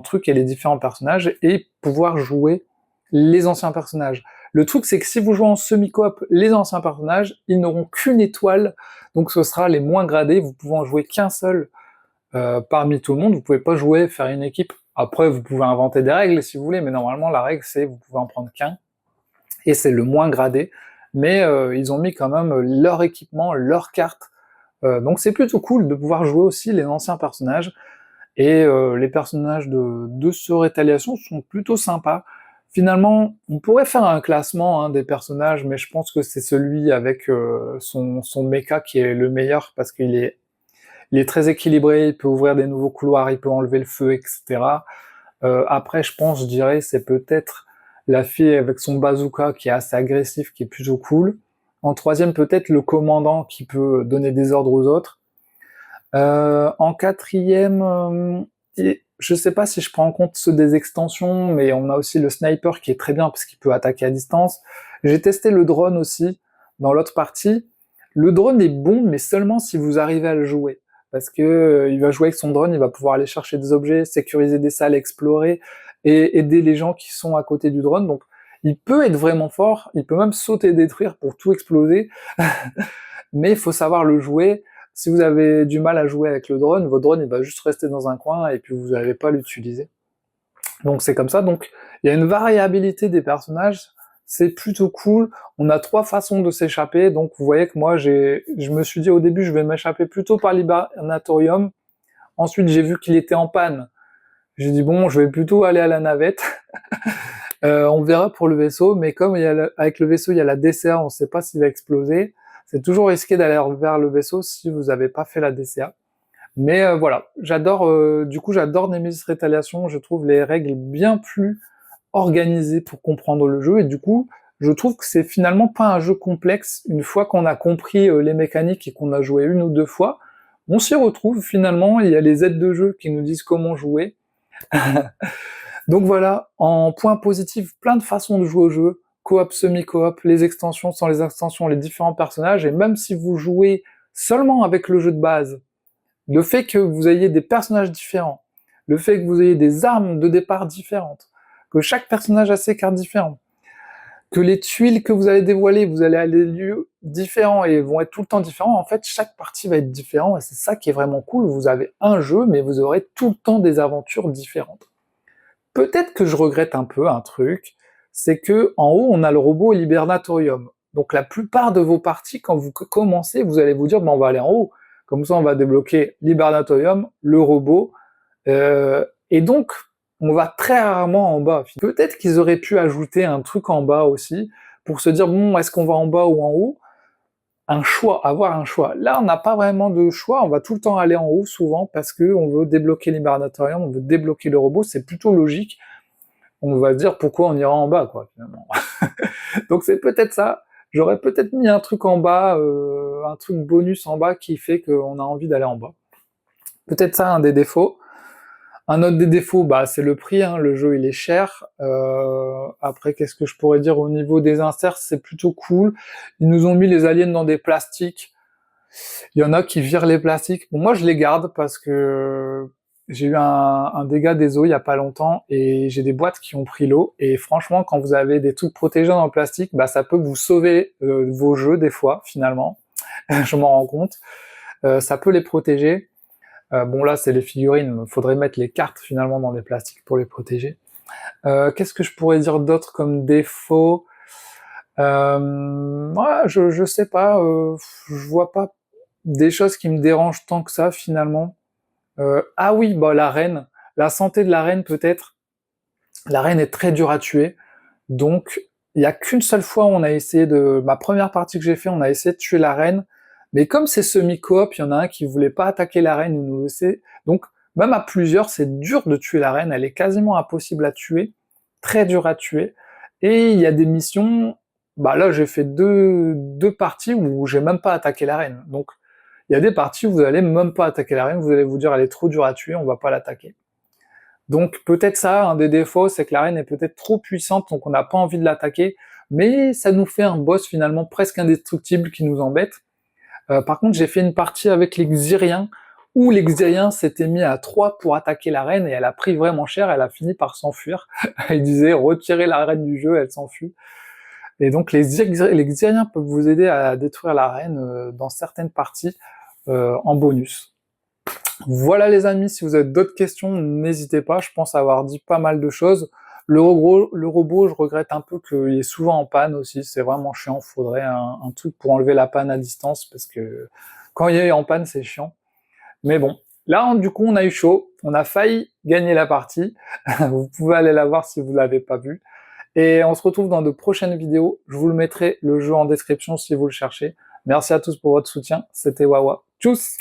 trucs et les différents personnages, et pouvoir jouer les anciens personnages. Le truc c'est que si vous jouez en semi-coop les anciens personnages, ils n'auront qu'une étoile, donc ce sera les moins gradés, vous pouvez en jouer qu'un seul parmi tout le monde, vous pouvez pas jouer, faire une équipe. Après, vous pouvez inventer des règles si vous voulez, mais normalement la règle c'est vous pouvez en prendre qu'un, et c'est le moins gradé, mais ils ont mis quand même leur équipement, leurs cartes, donc c'est plutôt cool de pouvoir jouer aussi les anciens personnages, et les personnages de ce Rétaliation sont plutôt sympas. Finalement, on pourrait faire un classement des personnages, mais je pense que c'est celui avec son mecha qui est le meilleur, parce qu'il est très équilibré, il peut ouvrir des nouveaux couloirs, il peut enlever le feu, etc. Après, je pense, je dirais, c'est peut-être la fille avec son bazooka qui est assez agressif, qui est plutôt cool. En troisième, peut-être le commandant qui peut donner des ordres aux autres. En quatrième, je sais pas si je prends en compte ceux des extensions, mais on a aussi le sniper qui est très bien parce qu'il peut attaquer à distance. J'ai testé le drone aussi dans l'autre partie. Le drone est bon, mais seulement si vous arrivez à le jouer, parce que il va jouer avec son drone, il va pouvoir aller chercher des objets, sécuriser des salles, explorer, et aider les gens qui sont à côté du drone, donc il peut être vraiment fort, il peut même sauter et détruire pour tout exploser, mais il faut savoir le jouer. Si vous avez du mal à jouer avec le drone, votre drone il va juste rester dans un coin, et puis vous n'allez pas l'utiliser. Donc c'est comme ça, donc il y a une variabilité des personnages, c'est plutôt cool. On a 3 façons de s'échapper, donc vous voyez que moi je me suis dit au début je vais m'échapper plutôt par l'hibernatorium, ensuite j'ai vu qu'il était en panne, j'ai dit bon je vais plutôt aller à la navette, On verra pour le vaisseau, mais comme avec le vaisseau, il y a la DCA, on ne sait pas s'il va exploser. C'est toujours risqué d'aller vers le vaisseau si vous n'avez pas fait la DCA. Mais voilà, j'adore Nemesis Retaliation, je trouve les règles bien plus organisées pour comprendre le jeu, et du coup, je trouve que c'est finalement pas un jeu complexe. Une fois qu'on a compris les mécaniques et qu'on a joué une ou deux fois, on s'y retrouve finalement, il y a les aides de jeu qui nous disent comment jouer. Donc voilà, en point positif, plein de façons de jouer au jeu, coop, semi-coop, les extensions, sans les extensions, les différents personnages, et même si vous jouez seulement avec le jeu de base, le fait que vous ayez des personnages différents, le fait que vous ayez des armes de départ différentes, que chaque personnage a ses cartes différentes, que les tuiles que vous allez dévoiler, vous allez à des lieux différents et vont être tout le temps différents, en fait, chaque partie va être différente, et c'est ça qui est vraiment cool, vous avez un jeu, mais vous aurez tout le temps des aventures différentes. Peut-être que je regrette un peu un truc, c'est que en haut, on a le robot Libernatorium. Donc la plupart de vos parties, quand vous commencez, vous allez vous dire, on va aller en haut, comme ça on va débloquer Libernatorium, le robot, et donc on va très rarement en bas. Peut-être qu'ils auraient pu ajouter un truc en bas aussi, pour se dire, bon, est-ce qu'on va en bas ou en haut? Avoir un choix. Là, on n'a pas vraiment de choix, on va tout le temps aller en haut, souvent, parce que on veut débloquer l'Hibernatorium, on veut débloquer le robot, c'est plutôt logique. On va se dire pourquoi on ira en bas, quoi, finalement. Donc c'est peut-être ça. J'aurais peut-être mis un truc en bas, un truc bonus en bas qui fait qu'on a envie d'aller en bas. Peut-être ça un des défauts. Un autre des défauts, c'est le prix, hein, le jeu il est cher. Après, qu'est-ce que je pourrais dire au niveau des inserts, c'est plutôt cool. Ils nous ont mis les aliens dans des plastiques. Il y en a qui virent les plastiques. Bon, moi je les garde parce que j'ai eu un dégât des eaux il y a pas longtemps et j'ai des boîtes qui ont pris l'eau. Et franchement, quand vous avez des trucs protégés dans le plastique, ça peut vous sauver vos jeux des fois, finalement. Je m'en rends compte. Ça peut les protéger. Bon là, c'est les figurines. Il faudrait mettre les cartes finalement dans les plastiques pour les protéger. Qu'est-ce que je pourrais dire d'autre comme défaut? Je sais pas. Je vois pas des choses qui me dérangent tant que ça finalement. Ah oui, la reine, la santé de la reine peut-être. La reine est très dure à tuer, donc il y a qu'une seule fois où on a essayé ma première partie que j'ai fait, on a essayé de tuer la reine, mais comme c'est semi-coop, il y en a un qui voulait pas attaquer la reine ou nous laisser, donc même à plusieurs, c'est dur de tuer la reine, elle est quasiment impossible à tuer, très dur à tuer, et il y a des missions, là j'ai fait deux parties où j'ai même pas attaqué la reine, donc il y a des parties où vous allez même pas attaquer la reine, vous allez vous dire elle est trop dure à tuer, on va pas l'attaquer. Donc peut-être ça, un des défauts, c'est que la reine est peut-être trop puissante, donc on n'a pas envie de l'attaquer, mais ça nous fait un boss finalement presque indestructible qui nous embête. Par contre, j'ai fait une partie avec les Xyriens, où les Xyriens s'étaient mis à 3 pour attaquer la reine, et elle a pris vraiment cher, elle a fini par s'enfuir. Il disait retirez la reine du jeu, elle s'enfuit. Et donc les Xyriens peuvent vous aider à détruire la reine dans certaines parties en bonus. Voilà les amis, si vous avez d'autres questions, n'hésitez pas, je pense avoir dit pas mal de choses. Le robot, je regrette un peu qu'il est souvent en panne aussi, c'est vraiment chiant, faudrait un truc pour enlever la panne à distance, parce que quand il est en panne, c'est chiant. Mais bon, là, du coup, on a eu chaud, on a failli gagner la partie, vous pouvez aller la voir si vous l'avez pas vue. Et on se retrouve dans de prochaines vidéos, je vous le mettrai le jeu en description si vous le cherchez. Merci à tous pour votre soutien, c'était Wawa. Tchuss!